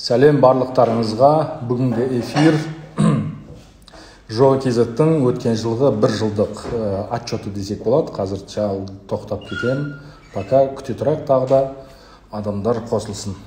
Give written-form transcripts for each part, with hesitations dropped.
Сәлем барлықтарыңызға. Бүгінгі эфир ЖО-КЗ-тің өткен жылғы бір жылдық отчеты десек болады. Қазір чал тоқтап кетем. Пока күте тұрайық, тағы да адамдар қосылсын.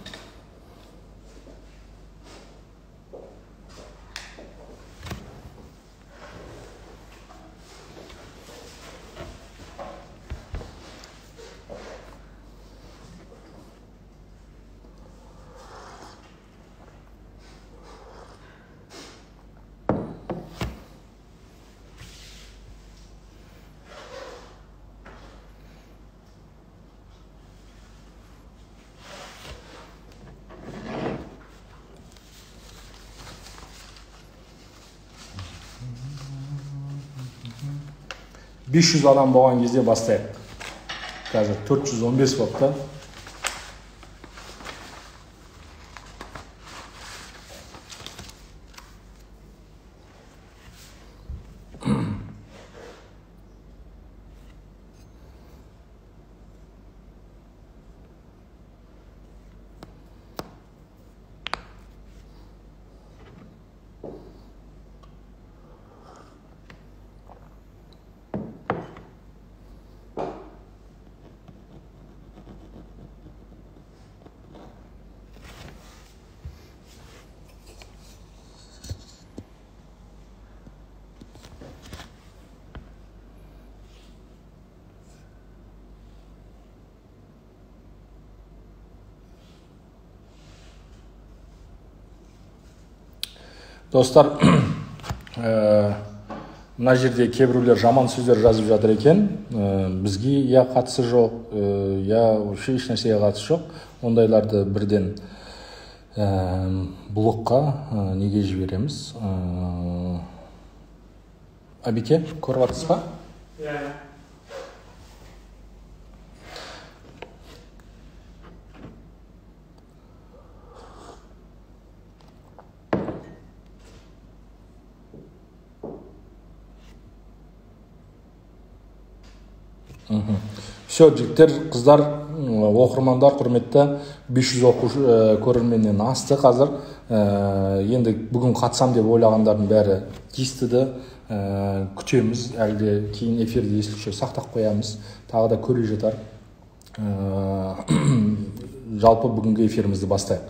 $500 адам болған кезде бастайық. Қазір 415 болыпты. Достар, мына жерде кейбіреулер жаман сөздер жазып жатыр екен. Бізге я қатысы жоқ, я вообще еш нәрсеге қатысы жоқ. Ондайларды бірден блокқа неге жібереміз? Абике, көріп жатсыз ба? Все, жігіттер, қыздар, оқырмандар, құрметті 500 көрерменнен асты қазір. Енді бүгін қатсам деп ойлағандардың бәрі естіді. Күтеміз, әлде кейін эфирді естілші сақтап қоямыз. Тағы да көре жатар. Жалпы бүгінгі эфирімізді бастайық.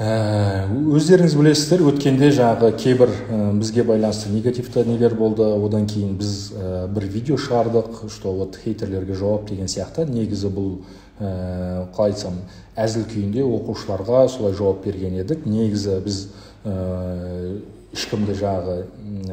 Өздеріңіз білесіздер, өткенде жаңағы кейбір бізге байланысты негативті нелер болды. Одан кейін біз бір видео шығардық, что вот хейтерлерге жауап деген сияқты. Негізі бұл қалай айтсам, әзіл күйінде оқушыларға солай жауап берген едік. Негізі біз ешкімді жаңағы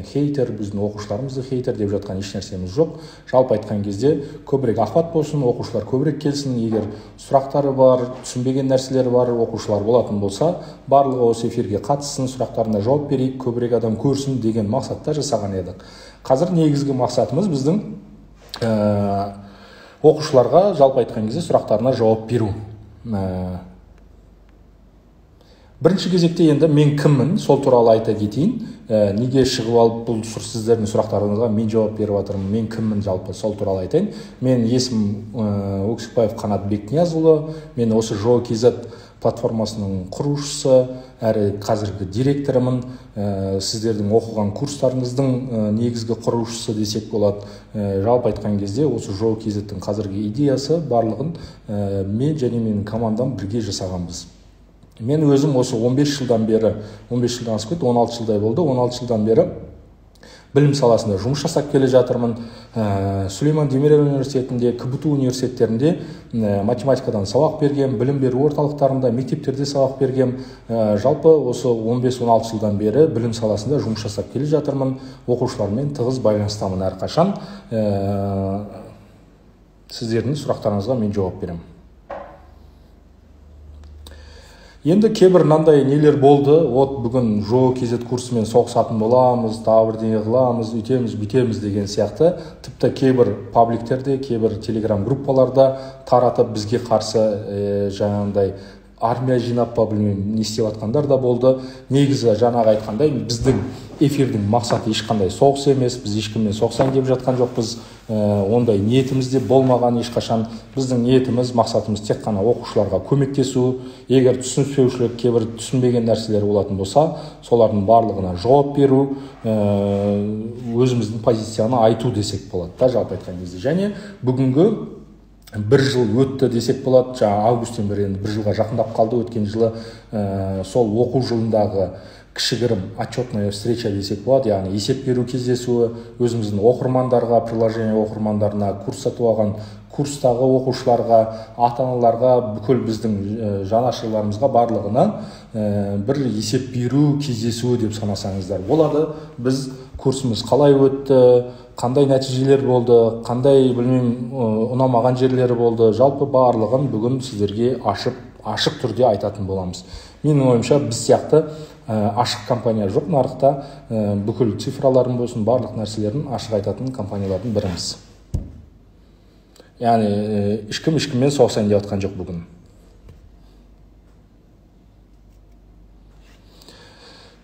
хейтер, біздің оқушыларымызды хейтер деп жатқан еш нәрсеміз жоқ. Жалпы айтқан кезде көбірек охват болсын, оқушылар көбірек келсін. Егер сұрақтары бар, түсінбеген нәрселері бар оқушылар болатын болса, барлығы осы эфирге қатыссын, сұрақтарына жауап берейік, көбірек адам көрсін деген мақсатта жасаған едік. Қазір негізгі мақсатымыз біздің оқушыларға жалпы айтқан кезде сұрақтарына жауап беру. Бірінші кезекте енді мен кіммін, сол туралы айта кетейін. Неге шығып алып бұл сіздердің сұрақтарыңызға мен жауап беріп жатырмын, мен кіммін жалпы, сол туралы айтайын. Мен есімім Өксікбаев Қанат Бекниязұлы. Мен осы ЖО-КЗ платформасының құрушысы, әрі қазіргі директорымын. Сіздердің оқыған курстарыңыздың негізгі құрушысы десек болады. Жалпы айтқан кезде осы ЖО-КЗ-тің қазіргі идеясы барлығын мен және менің командам бірге жасағанбыз. Мен өзім осы 15 жылдан бері, 15 жылдан асып кетті, 16 жылдай болды. 16 жылдан бері білім саласында жұмыс жасап келе жатырмын. Сулейман Демирел университетінде, КБТУ университеттерінде математикадан сабақ берген, білім беру орталықтарында, мектептерде сабақ берген. Жалпы осы 15-16 жылдан бері білім саласында жұмыс жасап келе жатырмын. Оқушылармен тығыз байланыстамын әрқашан. Сіздердің сұрақтарыңызға мен жауап беремін. Енді кейбір мынандай нелер болды. Вот бүгін ЖО-КЗ курсымен соғысатын боламыз, тағы бірдеңе қыламыз, үйтеміз, бүйтеміз деген сияқты. Тіпті кейбір пабликтерде, кейбір телеграм группаларда таратып бізге қарсы жаңағындай армия жинап па білмеймін не істеп жатқандар да болды. Негізі жаңағы айтқандай біздің эфирдің мақсаты ешқандай соғыс емес, біз ешкіммен соғысайын деп жатқан жоқпыз. ондай ниетімізде болмаған ешқашан. Біздің ниетіміз, мақсатымыз тек қана оқушыларға көмектесу. Егер түсініспеушілік, кейбір түсінбеген нәрселер болатын болса, солардың барлығына жауап беру, өзіміздің позицияны айту десек болады да, жалпы айтқан кезде. Және бүгінгі бір жыл өтті десек болады. Жаңа августтен бері енді бір жылға жақындап қалды. Өткен жылы сол оқу жылындағы кішігірім отчетная встреча десек болады, яғни есеп беру кездесуі, өзіміздің оқырмандарға, приложение оқырмандарына, курс сатып алған курстағы оқушыларға, ата-аналарға, бүкіл біздің жанашырларымызға барлығына бір есеп беру кездесуі деп санасаңыздар болады. Біз курсымыз қалай өтті, қандай нәтижелер болды, қандай білмеймін ұнамаған жерлері болды, жалпы барлығын бүгін сіздерге ашық түрде айтатын боламыз. Менің ойымша біз сияқты ашық компания жоқ нарықта, бүкіл цифраларын болсын, барлық нәрселерін ашық айтатын компаниялардың біріміз. Яғни ешкіммен соғысайын деп жатқан жоқ бүгін.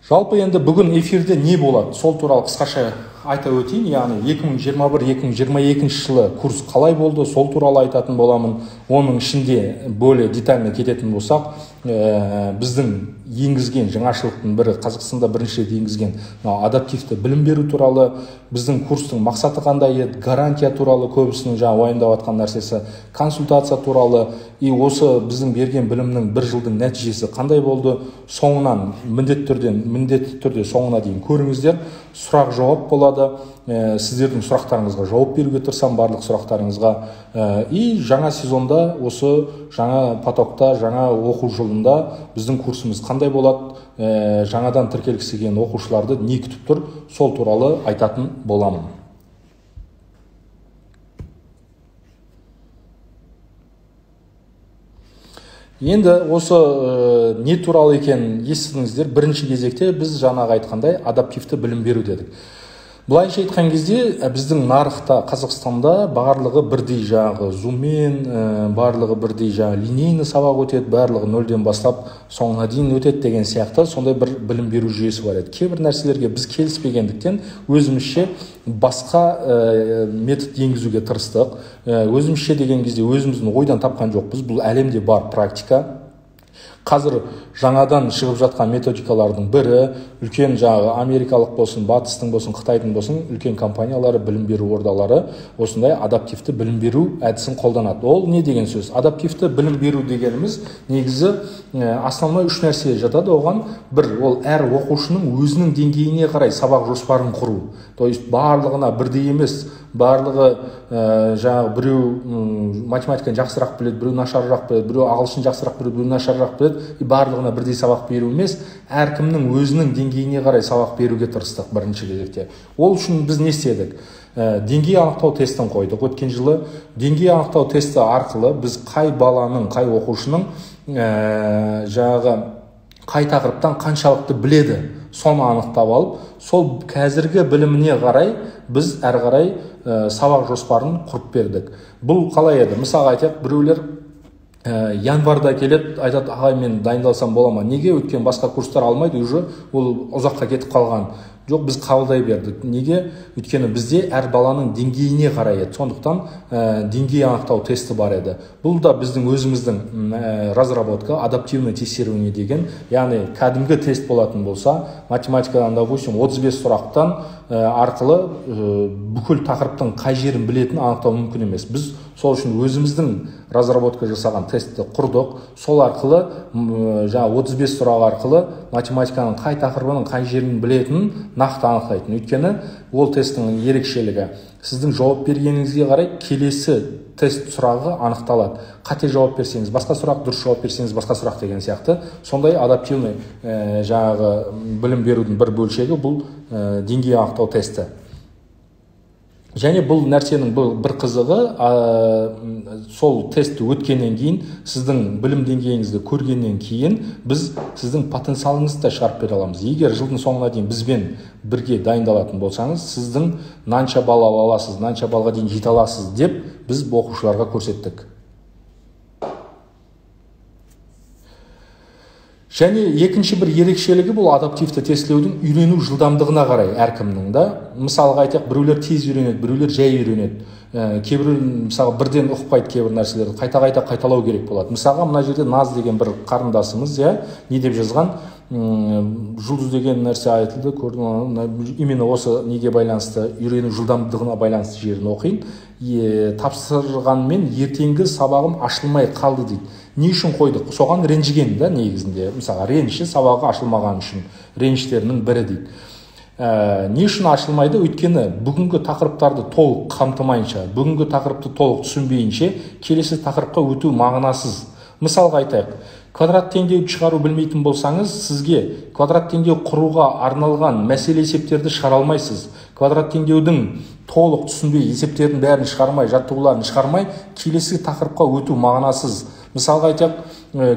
Жалпы енді бүгін эфирде не болады? Сол туралы қысқаша айта өтейін. Яғни 2021-2022 жылы курс қалай болды, сол туралы айтатын боламын. Оның ішінде бөле детально кететін болсақ, біздің енгізген жаңашылықтың бірі, Қазақстанда бірінші рет енгізген адаптивті білім беру туралы, біздің курстың мақсаты қандай еді, гарантия туралы көбісінің жаңа уайымдап жатқан нәрсесі, консультация туралы, осы біздің берген білімнің бір жылдың нәтижесі қандай болды, соңынан міндетті түрде соңына дейін көріңіздер. Сұрақ жауап болады. Сіздердің сұрақтарыңызға жауап беруге тырысамын, барлық сұрақтарыңызға. Жаңа сезонда, осы жаңа потокта, жаңа оқу жылында біздің курсымыз қандай болады, жаңадан тіркелгісі келген оқушыларды не күтіп тұр, сол туралы айтатын боламын. Енді осы не туралы екен естідіңіздер. Бірінші кезекте біз жаңағы айтқандай адаптивті білім беру дедік. Бұлайша айтқан кезде біздің нарықта, Қазақстанда барлығы бірдей жаңағы зуммен, барлығы бірдей жаңағы линейный сабақ өтеді, барлығы нөлден бастап соңына дейін өтеді деген сияқты сондай бір білім беру жүйесі бар еді. Кейбір нәрселерге біз келіспегендіктен өзімізше басқа метод енгізуге тырыстық. Өзімізше деген кезде өзіміздің ойдан тапқан жоқпыз. Бұл әлемде бар практика. Қазір жаңадан шығып жатқан методикалардың бірі, үлкен жаңағы америкалық болсын, батыстың болсын, Қытайдың болсын, үлкен компаниялары, білім беру ордалары осындай адаптивті білім беру әдісін қолданады. Ол не деген сөз? Адаптивті білім беру дегеніміз негізі основной үш нәрсе жатады оған. Бір, ол әр оқушының өзінің деңгейіне қарай сабақ жоспарын құру. То есть барлығына бірдей емес, барлығы жаңағы біреу математиканы жақсырақ біледі, біреу нашарырақ біледі, біреу ағылшын жақсырақ біледі, біреу нашарырақ біледі, барлығына бірдей сабақ беру емес, әркімнің өзінің деңгейіне қарай сабақ беруге тырыстық бірінші кезекте. Ол үшін біз не істедік? Деңгей анықтау тестін қойдық. Өткен жылы деңгей анықтау тесті арқылы біз қай баланың, қай оқушының жаңағы қай тақырыптан қаншалықты біледі, соны анықтап алып, сол қазіргі біліміне қарай біз әрі қарай сабақ жоспарын құрып бердік. Бұл қалай еді? Мысалға айтайық, біреулер январда келеді, айтады, ағай мен дайындалсам бола ма? Неге? Өткен басқа курстар алмайды, уже ол ұзаққа кетіп қалған. Жоқ, біз қабылдай бердік. Неге? Өйткені бізде әр баланың деңгейіне қарай еді. Сондықтан деңгей анықтау тесті бар еді. Бұл да біздің өзіміздің разработка, адаптивный тестирование деген, яғни кәдімгі тест болатын болса, математикадан, допустим, 35 сұрақтан арқылы бүкіл тақырыптың қай жерін білетін анықтау мүмкін емес. Біз сол үшін өзіміздің разработка жасаған тестті құрдық. Сол арқылы жаңа 35 сұрақ арқылы математиканың қай тақырыбының қай жерін білетін нақты анықтайтын. Өйткені ол тесттің ерекшелігі сіздің жауап бергеніңізге қарай келесі тест сұрағы анықталады. Қате жауап берсеңіз басқа сұрақ, дұрыс жауап берсеңіз басқа сұрақ деген сияқты. Сондай адаптивный жаңағы білім берудің бір бөлшегі бұл деңгей анықтау тесті. Және бұл нәрсенің бір қызығы, сол тестті өткеннен кейін, сіздің білім деңгейіңізді көргеннен кейін, біз сіздің потенциалыңызды да шығарып бере аламыз. Егер жылдың соңына дейін бізбен бірге дайындалатын болсаңыз, сіздің мынанша балл ала аласыз, мынанша баллға дейін жете аласыз деп біз оқушыларға көрсеттік. Және екінші бір ерекшелігі бұл адаптивті тестілеудің үйрену жылдамдығына қарай әркімнің да. Мысалға айтайық, біреулер тез үйренеді, біреулер жай үйренеді. Кейбіреулер мысалы бірден ұқпайды кейбір нәрселерді, қайта қайталау керек болады. Мысалға мына жерде Наз деген бір қарындасымыз, не деп жазған? Жұлдыз деген нәрсе айтылды, именно осы неге байланысты, үйрену жылдамдығына байланысты жерін оқиын. Тапсырғанмен ертеңгі сабағым ашылмай қалды дейді. Не үшін қойдық? Соған ренжіген да негізінде. Мысалы, реніші сабағы ашылмаған үшін реніштерінің бірі дейді. Не үшін ашылмайды? Өйткені бүгінгі тақырыптарды толық қамтымайынша, бүгінгі тақырыпты толық түсінбейінше, келесі тақырыпқа өту мағынасыз. Мысалға айтайық, квадрат теңдеуді шығару білмейтін болсаңыз, сізге квадрат теңдеу құруға арналған мәселе есептерді шығара алмайсыз. Квадрат теңдеудің толық түсінбей, есептердің бәрін шығармай, жаттығуларын шығармай, келесі тақырыпқа өту мағынасыз. Мысалға айтайық,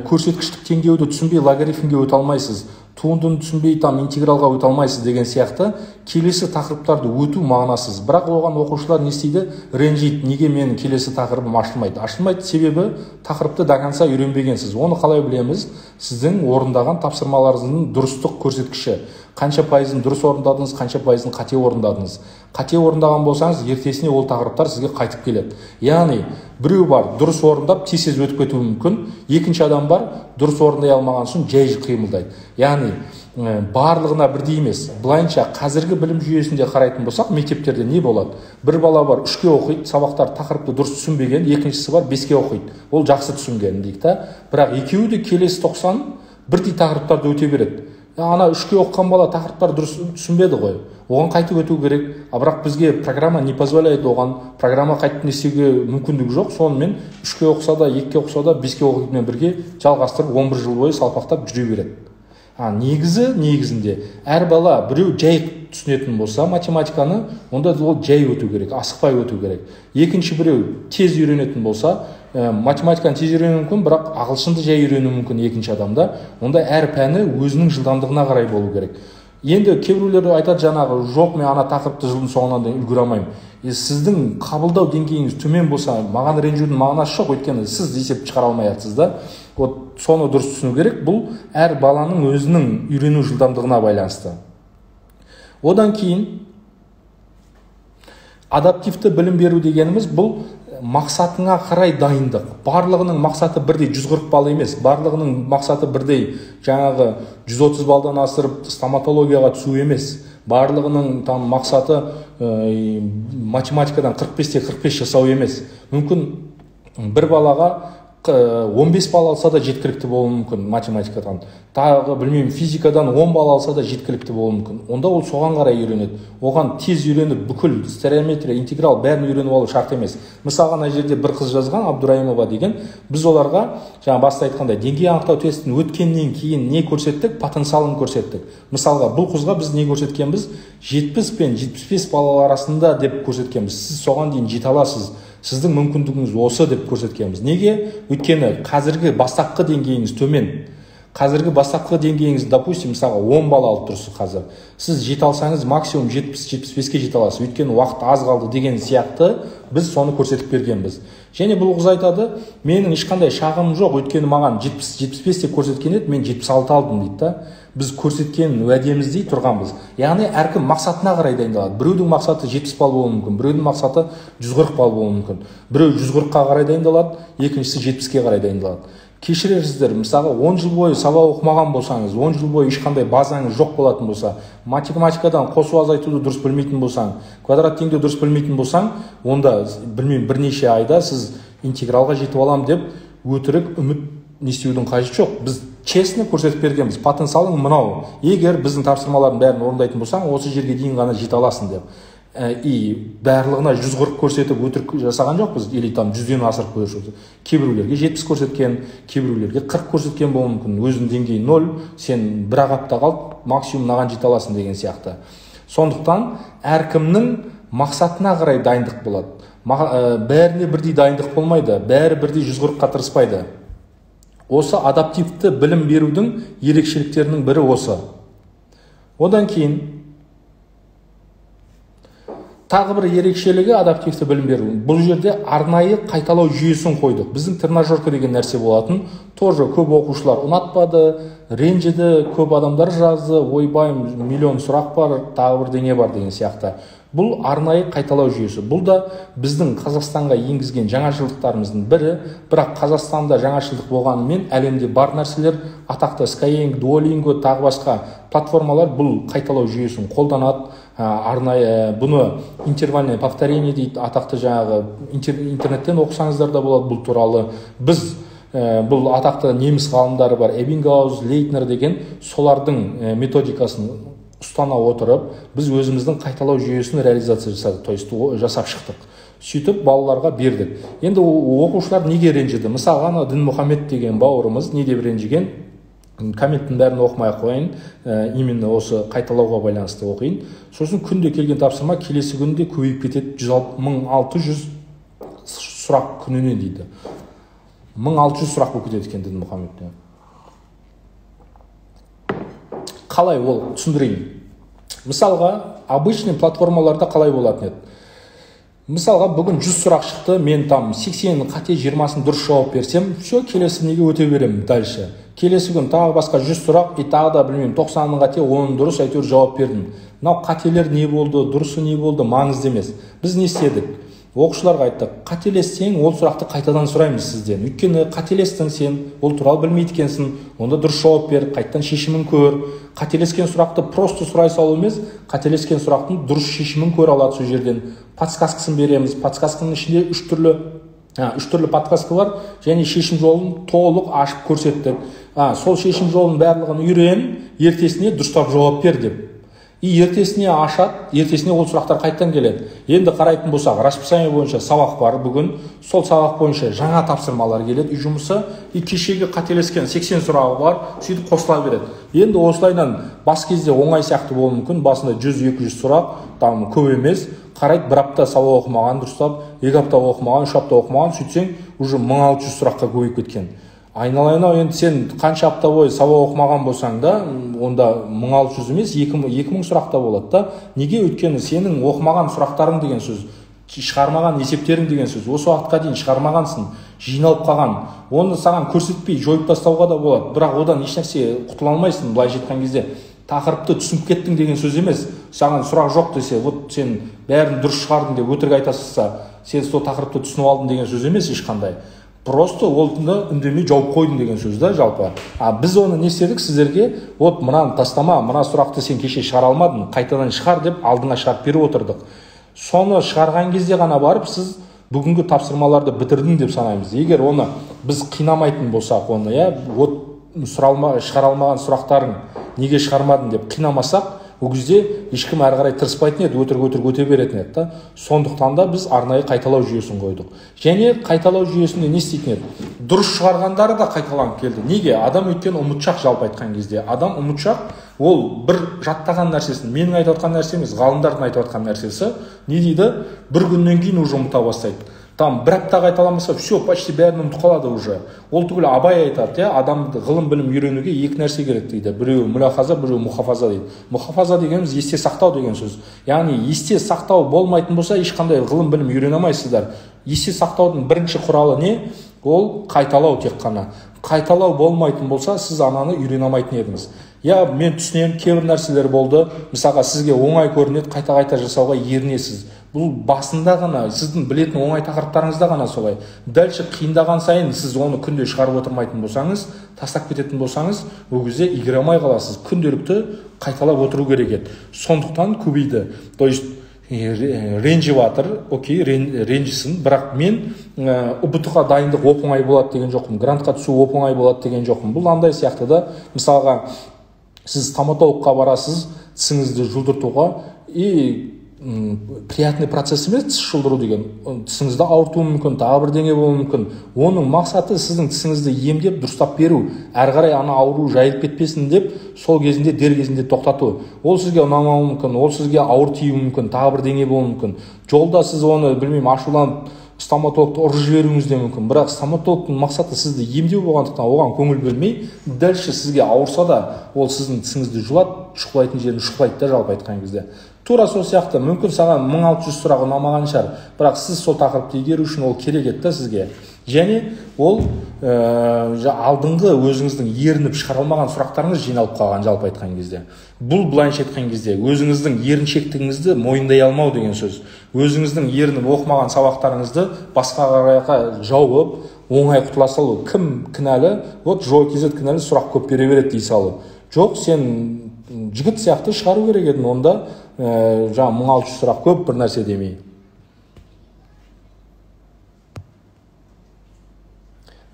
көрсеткіштік теңдеуді түсінбей, логарифмге өте алмайсыз. Туындыны түсінбей, интегралға өте алмайсыз деген сияқты келесі тақырыптарды өту мағынасыз. Бірақ оған оқушылар не істейді? Ренжиді. Неге менің келесі тақырыбым ашылмайды? Ашылмайды себебі тақырыпты до конца үйренбегенсіз. Оны қалай білеміз? Сіздің орындаған тапсырмаларыңыздың дұрыстық көрсеткіші. Қанша пайызын дұрыс орындадыңыз, қанша пайызын қате орындадыңыз. Қате орындаған болсаңыз, ертесіне ол тақырыптар сізге қайтып келеді. Яғни, біреу бар, дұрыс орындап, тез өтіп кетуі мүмкін. Екінші адам бар, дұрыс орындай алмаған соң жай қимылдайды. Яғни, барлығына бірдей емес. Былайынша қазіргі білім жүйесінде қарайтын болсақ, мектептерде не болады? Бір бала бар, 3-ке оқиды, сабақтар тақырыпты дұрыс түсінбеген, екіншісі бар, 5-ке оқиды. Ол жақсы түсінген дейік та. Бірақ екеуі де келесі 90 бірдей тақырыптарды өте береді. Ана 3-ке оқыған бала тақырыптар дұрыс түсінбеді ғой. Оған қайтып өту керек. Бірақ бізге программа не позволяет оған. Программа қайтып несеге мүмкіндік жоқ. Сонымен 3-ке оқыса да, 2-ке оқыса да, 5-ке оқитынмен бірге жалғастырып 11 жыл бойы салпақтап жүре береді. Негізінде әр бала біреу жай түсінетін болса математиканы, онда ол жай өту керек, асықпай өту керек. Екінші біреу тез үйренетін болса, математиканы тез үйрену мүмкін, бірақ ағылшынды жай үйрену мүмкін екінші адамда. Онда әр пәні өзінің жылдамдығына қарай болу керек. Енді кейбіреулер айтады жаңағы, жоқ, мен ана тақырыпты жылдың соңынан дейін үлгере алмаймын. Сіздің қабылдау деңгейіңіз төмен болса, маған ренжудің мағынасы жоқ, өйткені сіз есеп шығара алмай жатсыз да. Соны дұрыс түсіну керек. Бұл әр баланың өзінің үйрену жылдамдығына байланысты. Одан кейін адаптивті білім беру дегеніміз бұл мақсатыңа қарай дайындық. Барлығының мақсаты бірдей 140 балл емес. Барлығының мақсаты бірдей жаңағы 130 балдан асырып стоматологияға түсу емес. Барлығының мақсаты математикадан 45-те 45 жасау емес. Мүмкін бір балаға 15 балл алса да жеткілікті болуы мүмкін математикадан. Тағы білмеймін, физикадан 10 балл алса да жеткілікті болуы мүмкін. Онда ол соған қарай үйренеді. Оған тез үйреніп, бүкіл стереометрия, интеграл бәрін үйреніп алу шарт емес. Мысалға, ана жерде бір қыз жазған, Абдурайымова деген, біз оларға жаңа баста айтқандай деңгей анықтау тестін өткеннен кейін не көрсеттік? Потенциалын көрсеттік. Мысалға, бұл қызға біз не көрсеткенбіз? 70 пен 75 балл арасында деп көрсеткенбіз. Сіз соған дейін жете аласыз. Сіздің мүмкіндігіңіз осы деп көрсеткенбіз. Неге? Өйткені қазіргі бастапқы деңгейіңіз төмен. Қазіргі бастапқы деңгейіңіз, допустим, мысалға 10 балл алып тұрсыз қазір. Сіз жете алсаңыз максимум 70-75-ке жете аласыз. Өйткені уақыт аз қалды деген сияқты біз соны көрсетіп бергенбіз. Және бұл қыз айтады, менің ешқандай шағым жоқ, өйткені маған 70-75 деп көрсеткен еді, мен 76 алдым дейді да. Біз көрсеткен уәдеміздей тұрғанбыз. Яғни әркім мақсатына қарай дайындалады. Біреудің мақсаты 70 балл болуы мүмкін, біреудің мақсаты 140 балл болуы мүмкін. Біреу 140-қа қарай дайындалады, екіншісі 70-ке қарай дайындалады. Кешірерсіздер, мысалы 10 жыл бойы сабақ оқымаған болсаңыз, 10 жыл бойы ешқандай базаңыз жоқ болатын болса, математикадан қосу азайтуды дұрыс білмейтін болсаң, квадрат теңдеу дұрыс білмейтін болсаң, онда білмеймін бірнеше айда сіз интегралға жетіп алам деп өтірік үміт не істеудің қажеті жоқ. Біз честно көрсетіп бергенбіз. Потенциалың мынау. Егер біздің тапсырмалардың бәрін орындайтын болсаң, осы жерге дейін ғана жете аласың деп. Барлығына 140 көрсетіп өтірік жасаған жоқпыз, или там 100-ден асырып көрсетіп. Кейбіреулерге 70 көрсеткен, кейбіреулерге 40 көрсеткен болуы мүмкін. Өзінің деңгейі 0, сен бір апта қалып, максимум маған жете аласың деген сияқты. Сондықтан әркімнің мақсатына қарай дайындық болады. Бәріне бірдей дайындық болмайды, бәрі бірдей 140-қа тырыспайды. Осы адаптивті білім берудің ерекшеліктерінің бірі осы. Одан кейін тағы бір ерекшелігі адаптивті білім беру. Бұл жерде арнайы қайталау жүйесін қойдық. Біздің тренажерка деген нәрсе болатын. Тоже көп оқушылар ұнатпады, ренжіді, көп адамдар жазды, ойбай миллион сұрақ бар, тағы бірдеңе бар деген сияқты. Бұл арнайы қайталау жүйесі. Бұл да біздің Қазақстанға енгізген жаңашылдықтарымыздың бірі, бірақ Қазақстанда жаңашылдық болғанымен әлемде бар нәрселер, атақты Skyeng, Duolingo, тағы басқа платформалар бұл қайталау жүйесін қолданады. Арнайы бұны интервальное повторение дейді, атақты жаңағы интернеттен оқысаңыздар да болады бұл туралы. Біз бұл атақты неміс ғалымдары бар, Эбингауз, Лейтнер деген, солардың методикасын ұстана отырып, біз өзіміздің қайталау жүйесін реализация жасадық, то есть жасап шықтық. Сөйтіп балаларға бердік. Енді оқушылар неге ренжіді? Мысалға ана Дінмұхамед деген бауырымыз не деп ренжіген? Комменттің бәрін оқымай қойын, именно осы қайталауға байланысты оқиын. Сосын күнде келген тапсырма келесі күнде көбейіп кетеді, 1600 сұрақ күніне дейді. 1600 сұрақ болып кетеді екен Дінмұхамедтен. Қалай ол түсіндірейін? Мысалға, обычный платформаларда қалай болатын еді? Мысалға, бүгін 100 сұрақ шықты, мен там 80 қате 20-сын дұрыс жауап берсем, все, келесі неге өте берем дальше. Келесі күн тағы басқа 100 сұрақ, и тағы да білмеймін, 90-ның қате, 10-ның дұрыс, әйтеуір жауап бердім. Мынау қателер не болды, дұрысы не болды, маңызды емес. Біз не істедік? Оқушыларға айттық, қателессең, ол сұрақты қайтадан сұраймыз сізден. Өйткені қателестің сен, ол туралы білмейді екенсің, онда дұрыс жауап бер, қайтадан шешімін көр. Қателескен сұрақты просто сұрай салу емес, қателескен сұрақтың дұрыс шешімін көр алады сол жерден. Подсказкасын береміз. Подсказканың ішінде үш түрлі подсказка бар, және шешім жолын толық ашып көрсеттік. Сол шешім жолын барлығын үйрен, ертесіне дұрыстап жауап бер деп. И ертесіне ашады, ертесіне ол сұрақтар қайттан келеді. Енді қарайтын болсақ, расписание бойынша сабақ бар бүгін, сол сабақ бойынша жаңа тапсырмалар келеді, үй жұмысы, и кешегі қателескен 80 сұрағы бар, сөйтіп қосыла береді. Енді осылайдан бас кезде оңай сияқты болуы мүмкін, басында 100-200 сұрақ, там көп емес, қарайды, бір апта сабақ оқымаған дұрыстап, 2 апта оқымаған, 3 апта оқымаған, сөйтсең, уже 1600 сұраққа көбейіп кеткен. Айналайын-ау, енді сен қанша апта бойы сабақ оқымаған болсаң да, онда 1600 емес, 2000 сұрақта болады да. Неге? Өйткені сенің оқымаған сұрақтарың деген сөз, шығармаған есептерің деген сөз, осы уақытқа дейін шығармағансың, жиналып қалған. Оны саған көрсетпей жойып тастауға да болады, бірақ одан ешнәрсе құтыла алмайсың. Былай жеткен кезде тақырыпты түсініп кеттің деген сөз емес. Саған сұрақ жоқ десе, вот сен бәрін дұрыс шығардың деп өтірік айтасызса, сен сол тақырыпты түсініп алдың деген сөз емес ешқандай. Просто олды үндемей жауып қойдың деген сөз да жалпы. Біз оны не істедік сіздерге? Вот мынаны тастама, мына сұрақты сен кеше шығара алмадың, қайтадан шығар деп алдыңа шығарып беріп отырдық. Соны шығарған кезде ғана барып сіз бүгінгі тапсырмаларды бітірдің деп санаймыз. Егер оны біз қинамайтын болсақ, оны вот шығара алмаған сұрақтарың неге шығармадың деп қинамасақ, ол кезде ешкім әрі қарай тырыспайтын еді, өтірік өте беретін еді. Сондықтан да біз арнайы қайталау жүйесін қойдық. Және қайталау жүйесінде не істейтін еді? Дұрыс шығарғандары да қайталанып келді. Неге? Адам өйткені ұмытшақ, жалпы айтқан кезде. Адам ұмытшақ, ол бір жаттаған нәрсесін, менің айтып отқан нәрсе емес, ғалымдардың айтып отқан нәрсесі, не дейді? Бір күннен кейін уже ұмыта бастайды. Там бір апта қайталамаса, все, почти бәрін ұмытып қалады уже. Ол түгілі Абай айтады, адамды ғылым білім үйренуге екі нәрсе керек дейді. Біреуі мүлахаза, біреуі мұхафаза дейді. Мұхафаза дегеніміз есте сақтау деген сөз. Яғни есте сақтау болмайтын болса, ешқандай ғылым білім үйрене алмайсыздар. Есте сақтаудың бірінші құралы не? Ол қайталау тек қана. Қайталау болмайтын болса, сіз ананы үйрене алмайтын едіңіз. Мен түсінемін, кейбір нәрселер болды. Мысалға сізге оңай көрінеді, қайта жасауға ерінесіз. Бұл басында ғана, сіздің білетін оңай тақырыптарыңызда ғана солай. Дальше қиындаған сайын сіз оны күнде шығарып отырмайтын болсаңыз, тастап кететін болсаңыз, ол кезде игере алмай қаласыз. Күнделікті қайталап отыру керек еді. Сондықтан көбейді. То есть ренжіп жатыр, окей, ренжісін, бірақ мен ұбт-ға дайындық оп-оңай болады деген жоқпын, грантқа түсу оп-оңай болады деген жоқпын. Бұл андай сияқты да, мысалға сіз стоматологқа барасыз, тісіңізді жұлдыртуға, и приятный процесс емес тіс жұлдыру деген. Тісіңізді ауыртуы мүмкін, тағы бірдеңе болуы мүмкін. Оның мақсаты сіздің тісіңізді емдеп, дұрыстап беру, әрі қарай ана ауру жайылып кетпесін деп, сол кезінде дер кезінде тоқтату. Ол сізге ұнамауы мүмкін, ол сізге ауыр тиюі мүмкін, тағы бірдеңе болуы мүмкін. Жолда сіз оны білмеймін, ашуланып стоматологты ұрып жіберуіңіз де мүмкін. Бірақ стоматологтың мақсаты сізді емдеу болғандықтан оған көңіл бөлмей, дальше сізге ауырса да, ол сіздің тісіңізді жұлады, шұқылайтын жерін шұқылайды да, жалпы айтқан кезде. тура сол сияқты мүмкін саған 1600 сұрақ ұнамаған шығар, бірақ сіз сол тақырыпты игеру үшін ол керек еді да сізге. Және ол алдыңғы өзіңіздің ерініп шығара алмаған сұрақтарыңыз жиналып қалған, жалпы айтқан кезде. Бұл былайша айтқан кезде өзіңіздің еріншектігіңізді мойындай алмау деген сөз. Өзіңіздің ерініп оқымаған сабақтарыңызды басқаға жауып, оңай құтыла салу. Кім кінәлі? Вот ЖО.кз кінәлі, сұрақ көп бере береді дей салу. Жоқ, сен жігіт сияқты шығару керек едің, онда 1600 сұрақ көп, бір нәрсе демей.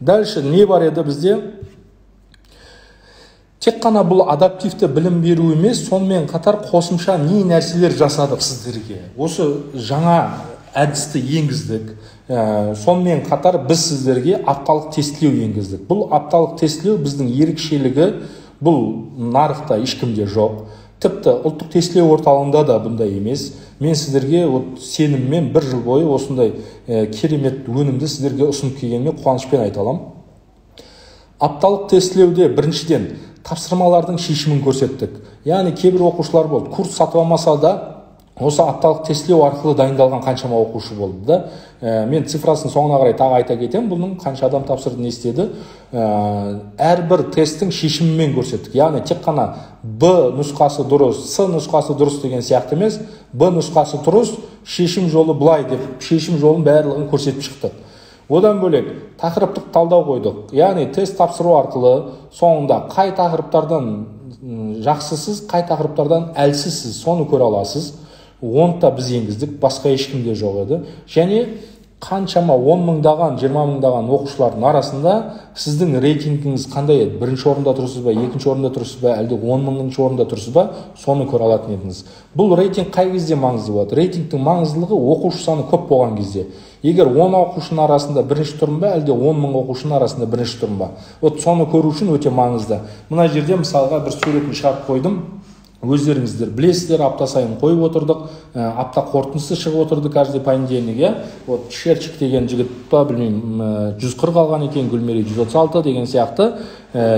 Дальше не бар еді бізде? Тек қана бұл адаптивті білім беру емес, сонымен қатар қосымша не нәрселер жасадық сіздерге. Осы жаңа әдісті енгіздік. Сонымен қатар біз сіздерге апталық тестілеу енгіздік. Бұл апталық тестілеу біздің ерекшелігі, бұл нарықта ешкімде жоқ. Тіпті ұлттық тестілеу орталығында да бұндай емес. Мен сіздерге сеніммен бір жыл бойы осындай керемет өнімді сіздерге ұсынып келгеніме қуанышпен айта аламын. Апталық тестілеуде біріншіден тапсырмалардың шешімін көрсеттік. Яғни кейбір оқушылар болды, курс сатып алмаса да осы апталық тестілеу арқылы дайындалған қаншама оқушы болды да. Мен цифрасын соңына қарай тағы айта кетемін, бұның қанша адам тапсырды, не істеді. Әрбір тесттің шешімімен көрсеттік. Яғни тек қана Б нұсқасы дұрыс, С нұсқасы дұрыс деген сияқты емес, Б нұсқасы дұрыс, шешім жолы былай деп, шешім жолын барлығын көрсетіп шықтық. Одан бөлек тақырыптық талдау қойдық. Яғни тест тапсыру арқылы соңында қай тақырыптардан жақсысыз, қай тақырыптардан әлсізсіз, соны көре аласыз. Оны да біз енгіздік, басқа ешкімде жоқ еді. Және қаншама 10 мыңдаған, 20 мыңдаған оқушылардың арасында сіздің рейтингіңіз қандай еді? Бірінші орында тұрсыз ба, екінші орында тұрсыз ба, әлде 10 мыңыншы орында тұрсыз ба, соны көре алатын едіңіз. Бұл рейтинг қай кезде маңызды болады? Рейтингтің маңыздылығы оқушы саны көп болған кезде. Егер 10 оқушының арасында бірінші тұрмын ба, әлде 10 мың оқушының арасында бірінші тұрмын ба? Соны көру үшін өте маңызды. Мына жерде мысалға бір суретін шығарып қойдым. Өздеріңіздер білесіздер, апта сайын қойып отырдық, апта қорытындысы шығып отырды каждый понедельник. Шерчик деген жігіт па, білмеймін, 140 алған екен, Гүлмери 136 деген сияқты,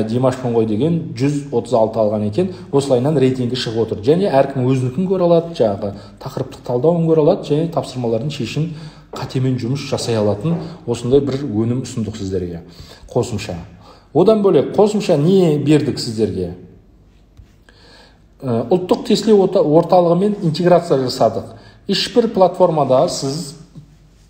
Димашпен ғой деген 136 алған екен. Осылайынан рейтингі шығып отыр. Және әркім өзінікін көре алады, жаңағы тақырыптық талдауын көре алады, және тапсырмалардың шешім қатемен жұмыс жасай алатын осындай бір өнім ұсындық сіздерге. Қосымша. Одан бөлек қосымша не бердік сіздерге? Ұлттық тестілеу орталығымен интеграция жасадық. Ешбір платформада сіз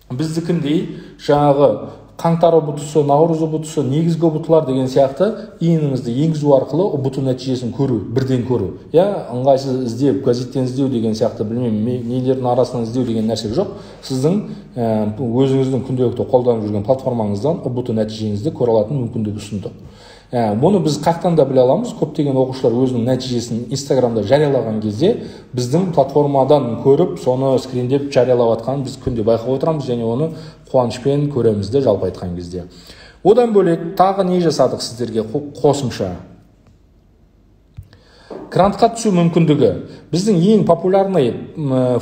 біздікіндей жаңағы қаңтар ұбытысы, наурыз ұбытысы, негізгі ұбытылар деген сияқты еніңізді енгізу арқылы ұбыту нәтижесін көру, бірден көру. Ыңғайсыз іздеп, газеттен іздеу деген сияқты, білмеймін, нелердің арасынан іздеу деген нәрсе жоқ. Сіздің өзіңіздің күнделікті қолданып жүрген платформаңыздан ұбыту нәтижеңізді көре алатын мүмкіндік ұсындық. Мұны біз қақтан да біле аламыз. Көптеген оқушылар өзінің нәтижесін Инстаграмда жариялаған кезде біздің платформадан көріп, соны скриндеп жариялап атқанын біз күнде байқап отырамыз, және оны қуанышпен көреміз де, жалпы айтқан кезде. Одан бөлек тағы не жасадық сіздерге қосымша? Грантқа түсу мүмкіндігі. Біздің ең популярный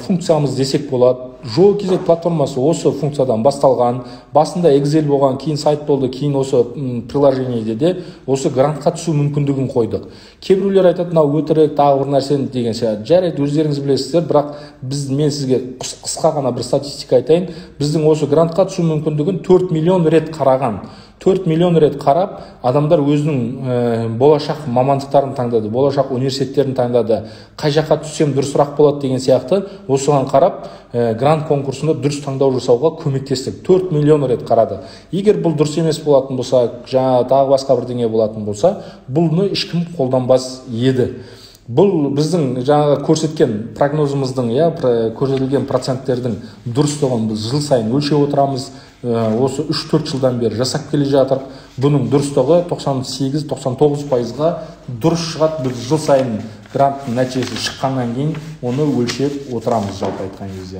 функциямыз десек болады. ЖО.кз платформасы осы функциядан басталған. Басында Excel болған, кейін сайт болды, кейін осы приложениеде де осы грантқа түсу мүмкіндігін қойдық. Кейбіреулер айтады, мынау өтірік, тағы бір нәрсе деген сияқты. Жарайды, өздеріңіз білесіздер, бірақ мен сізге қысқа ғана бір статистика айтайын. Біздің осы грантқа түсу мүмкіндігін 4 миллион рет қараған. 4 миллион рет қарап, адамдар өзінің болашақ мамандықтарын таңдады, болашақ университеттерін таңдады. Қай жаққа түссем дұрысырақ болады деген сияқты, осыған қарап, грант конкурсында дұрыс таңдау жасауға көмектестік. 4 миллион рет қарады. Егер бұл дұрыс емес болатын болса, жаңа тағы басқа бірдеңе болатын болса, бұны ешкім қолданбас еді. Бұл біздің жаңағы көрсеткен прогнозымыздың, көрсетілген проценттердің дұрыстығын біз жыл сайын өлшеп отырамыз. Осы 3-4 жылдан бері жасап келе жатыр. Бұның дұрыстығы 98-99%-ға дұрыс шығады. Біз жыл сайын грант нәтижесі шыққаннан кейін оны өлшеп отырамыз, жалпы айтқан кезде.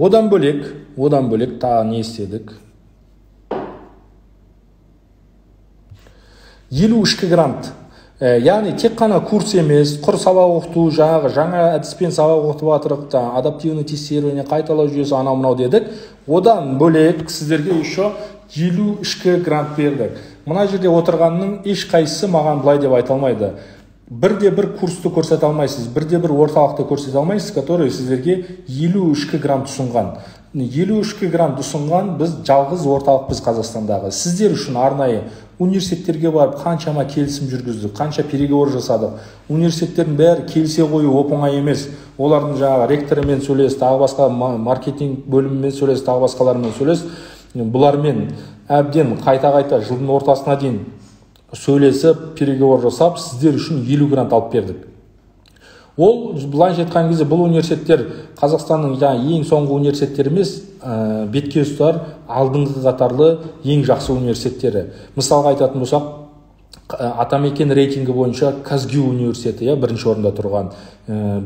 Одан бөлек тағы не істедік? 50 ішкі грант. Яғни тек қана курс емес, құр сабақ оқыту, жаңа әдіспен сабақ оқытып жатырық, адаптивный тестирование, қайталау жүйесі, анау-мынау дедік. Одан бөлек сіздерге еще 50 ішкі грант бердік. мына жерде отырғанның ешқайсысы маған былай деп айта алмайды. Бірде бір курсты көрсете алмайсыз, бірде бір орталықты көрсете алмайсыз, который сіздерге 53 грант ұсынған. 53 грант ұсынған біз жалғыз орталықпыз Қазақстандағы. Сіздер үшін арнайы университеттерге барып қаншама келісім жүргіздік, қанша переговор жасадық. Университеттердің бәрі келісе қою оп-оңай емес. Олардың жаңағы ректорымен сөйлес, тағы басқа маркетинг бөлімімен сөйлес, тағы басқалармен сөйлес. Бұлармен әбден қайта жылдың ортасына дейін сөйлесіп, переговор жасап, сіздер үшін 50 грант алып бердік. Ол былайша айтқан кезде бұл университеттер Қазақстанның ең соңғы университеттер емес, бетке ұстар алдыңғы қатарлы ең жақсы университеттері. Мысалға айтатын болсақ, Атамекен рейтингі бойынша Казгю университеті бірінші орында тұрған.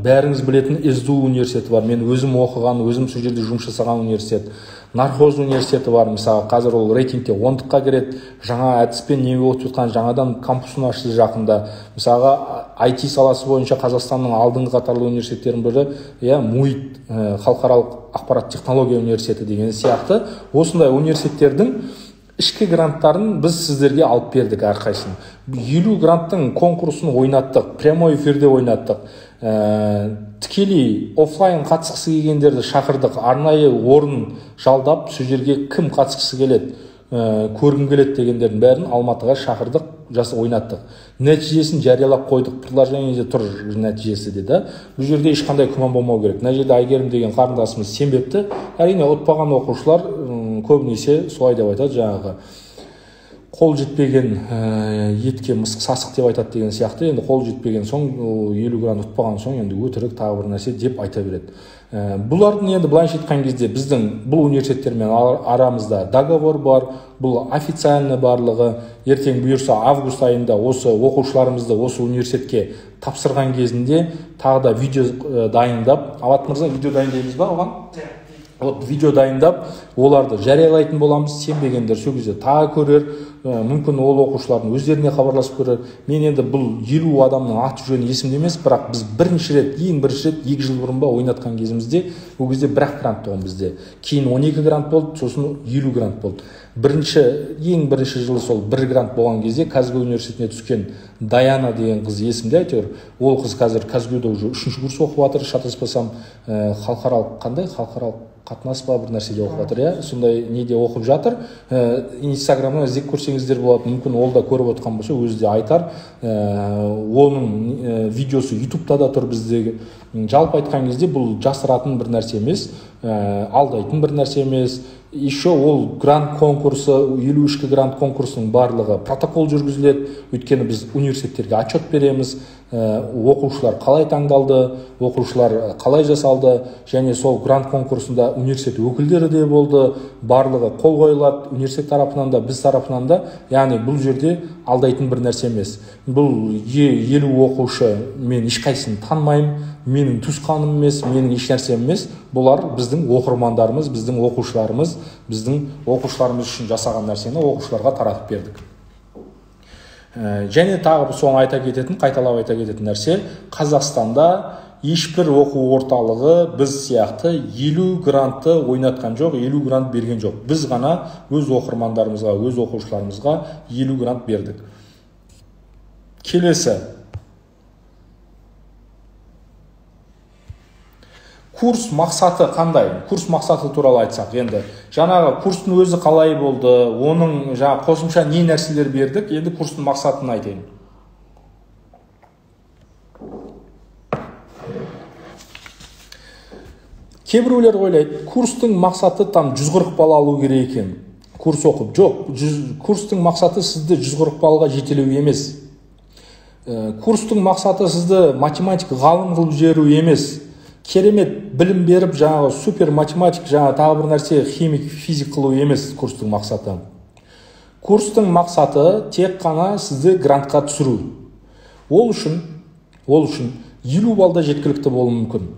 Бәріңіз білетін СДУ университеті бар. Мен өзім оқыған, өзім сол жерде жұмыс жасаған университет. Нархоз университеті бар. Мысалы, қазір ол рейтингте 10-қа кіреді. Жаңа әдіспен неге өтіп жатқан жаңадан кампусын ашты жақында. Мысалға, IT саласы бойынша Қазақстанның алдыңғы қатарлы университеттерінің бірі, МУИТ, халықаралық ақпарат технология университеті деген сияқты. Осындай университеттердің ішкі гранттарын біз сіздерге алып бердік әрқайсысын. 50 гранттың конкурсын ойнаттық, прямой эфирде ойнаттық. Тікелей офлайн қатысқысы келгендерді шақырдық, арнайы орын жалдап, сол жерге кім қатысқысы келеді, көргім келеді дегендердің бәрін Алматыға шақырдық, ойнаттық. Нәтижесін жариялап қойдық, предложениеде тұр нәтижесі деді. Бұл жерде ешқандай күмән болмау керек. Мына жерде Айгерім деген қарындасымыз сенбепті. Әрине ұтпаған оқушылар көбінесе солай деп айтады, жаңағы қол жетпеген етке мысық сасық деп айтады деген сияқты. Енді қол жетпеген соң 50 грант ұтпаған соң енді өтірік тағы бір нәрсе деп айта береді. Бұлардың енді былайша айтқан кезде біздің бұл университеттермен арамызда договор бар, бұл официальный барлығы. Ертең бұйырса август айында осы оқушыларымызды осы университетке тапсырған кезінде тағы да видео дайындап, Абат мырза, видео дайындаймыз ба оған? Видео дайындап, оларды жариялайтын боламыз. Сенбегендер сол кезде тағы көрер, мүмкін ол оқушылардың өздеріне хабарласып көрер. Мен енді бұл 50 адамның аты жөні есімде емес, бірақ біз ең бірінші рет 2 жыл бұрын ба ойнатқан кезімізде, ол кезде бір-ақ грант болған бізде. Кейін 12 грант болды, сосын 50 грант болды. Ең бірінші жылы сол 1 грант болған кезде Казгю университетіне түскен Даяна деген қыз есімде, әйтеуір. Ол қыз қазір Казгюда уже 3-ші курс оқып жатыр, шатаспасам, халықаралық қатынас ба бір нәрседе оқып жатыр, сондай неде оқып жатыр. Инстаграмнан іздеп көрсеңіздер болады, мүмкін ол да көріп отқан болса, өзі де айтар. Оның видеосы ютубта да тұр біздегі. Жалпы айтқан кезде бұл жасыратын бір нәрсе емес, алдайтын бір нәрсе емес. Еще ол грант конкурсы, 53 грант конкурсының барлығы протокол жүргізіледі. Өйткені біз университеттерге отчет береміз, оқушылар қалай таңдалды, оқушылар қалай жасалды, және сол грант конкурсында университет өкілдері де болды, барлығы қол қойылады, университет тарапынан да, біз тарапынан да. Яғни бұл жерде алдайтын бір нәрсе емес. Бұл 50 оқушы мен ешқайсысын танымаймын, менің туысқаным емес, менің еш нәрсем емес. Бұлар біздің оқырмандарымыз, біздің оқушыларымыз, біздің оқушыларымыз үшін жасаған нәрсені оқушыларға таратып бердік. Және тағы соны қайталап айта кететін нәрсе, Қазақстанда ешбір оқу орталығы біз сияқты 50 грантты ойнатқан жоқ, 50 грант берген жоқ. Біз ғана өз оқырмандарымызға, өз оқушыларымызға 50 грант бердік. Келесі. Курс мақсаты қандай? Курс мақсаты туралы айтсақ, енді жаңағы курстың өзі қалай болды, оның қосымша не нәрселер бердік, енді курстың мақсатын айтайын. Кейбіреулер ойлайды, курстың мақсаты там 140 балл алу керек екен. Курс оқып, жоқ, курстың мақсаты сізді 140 баллға жетелеу емес. Курстың мақсаты сізді математик ғалым қылып жіберу емес. Керемет білім беріп, жаңағы супер математик, жаңағы тағы бір нәрсе химик, физик қылу емес курстың мақсаты. Курстың мақсаты тек қана сізді грантқа түсіру. Ол үшін 50 балда жеткілікті болуы мүмкін.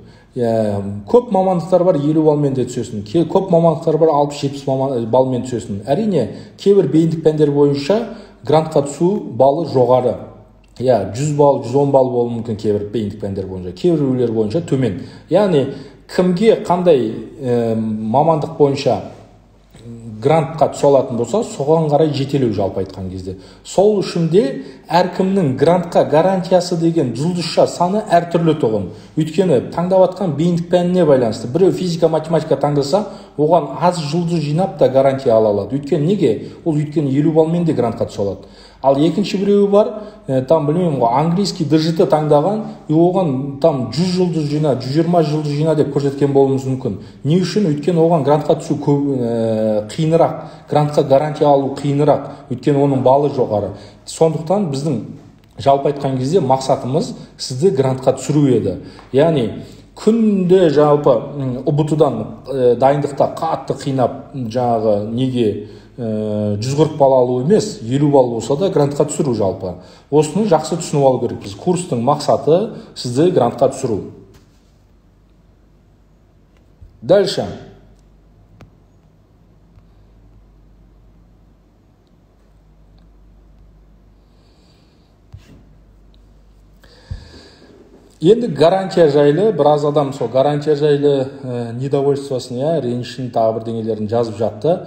Көп мамандықтар бар, 50 балмен де түсесің. Көп мамандықтар бар, 60-70 балмен түсесің. Әрине, кейбір бейіндік пәндер бойынша грантқа түсу балы жоғары. 100 балл, 110 балл болуы мүмкін кейбір бейіндік пәндер бойынша, кейбіреулер бойынша төмен. Яғни, кімге қандай мамандық бойынша грантқа түсе алатын болса, соған қарай жетелеу, жалпы айтқан кезде. Сол үшін де әркімнің грантқа гарантиясы деген жұлдызша саны әртүрлі тұғын. Өйткені таңдап атқан бейіндік пәніне байланысты. Біреу физика, математика таңдаса, оған аз жұлдыз жинап та гарантия ала алады. Өйткені неге? Ол өйткені 50 балмен де грантқа түсе алады. Ал екінші біреуі бар, там білмеймін ғой, английский ДЖТ таңдаған, оған там 100 жұлдыз жина, 120 жұлдыз жина деп көрсеткен болуымыз мүмкін. Не үшін? Өйткені оған грантқа түсу қиынырақ, грантқа гарантия алу қиынырақ, өйткені оның балы жоғары. Сондықтан біздің жалпы айтқан кезде мақсатымыз сізді грантқа түсіру еді. Яғни күнде жалпы ұбытудан дайындықта қатты қинап, жаңағы неге 140 балл алу емес, 50 балл болса да грантқа түсіру жалпы. Осыны жақсы түсініп алу керекпіз. Курстың мақсаты сізді грантқа түсіру. Дальше. Енді гарантия жайлы, біраз адам сол гарантия жайлы недовольствосын, ренішін, тағы бірдеңелерін жазып жатты.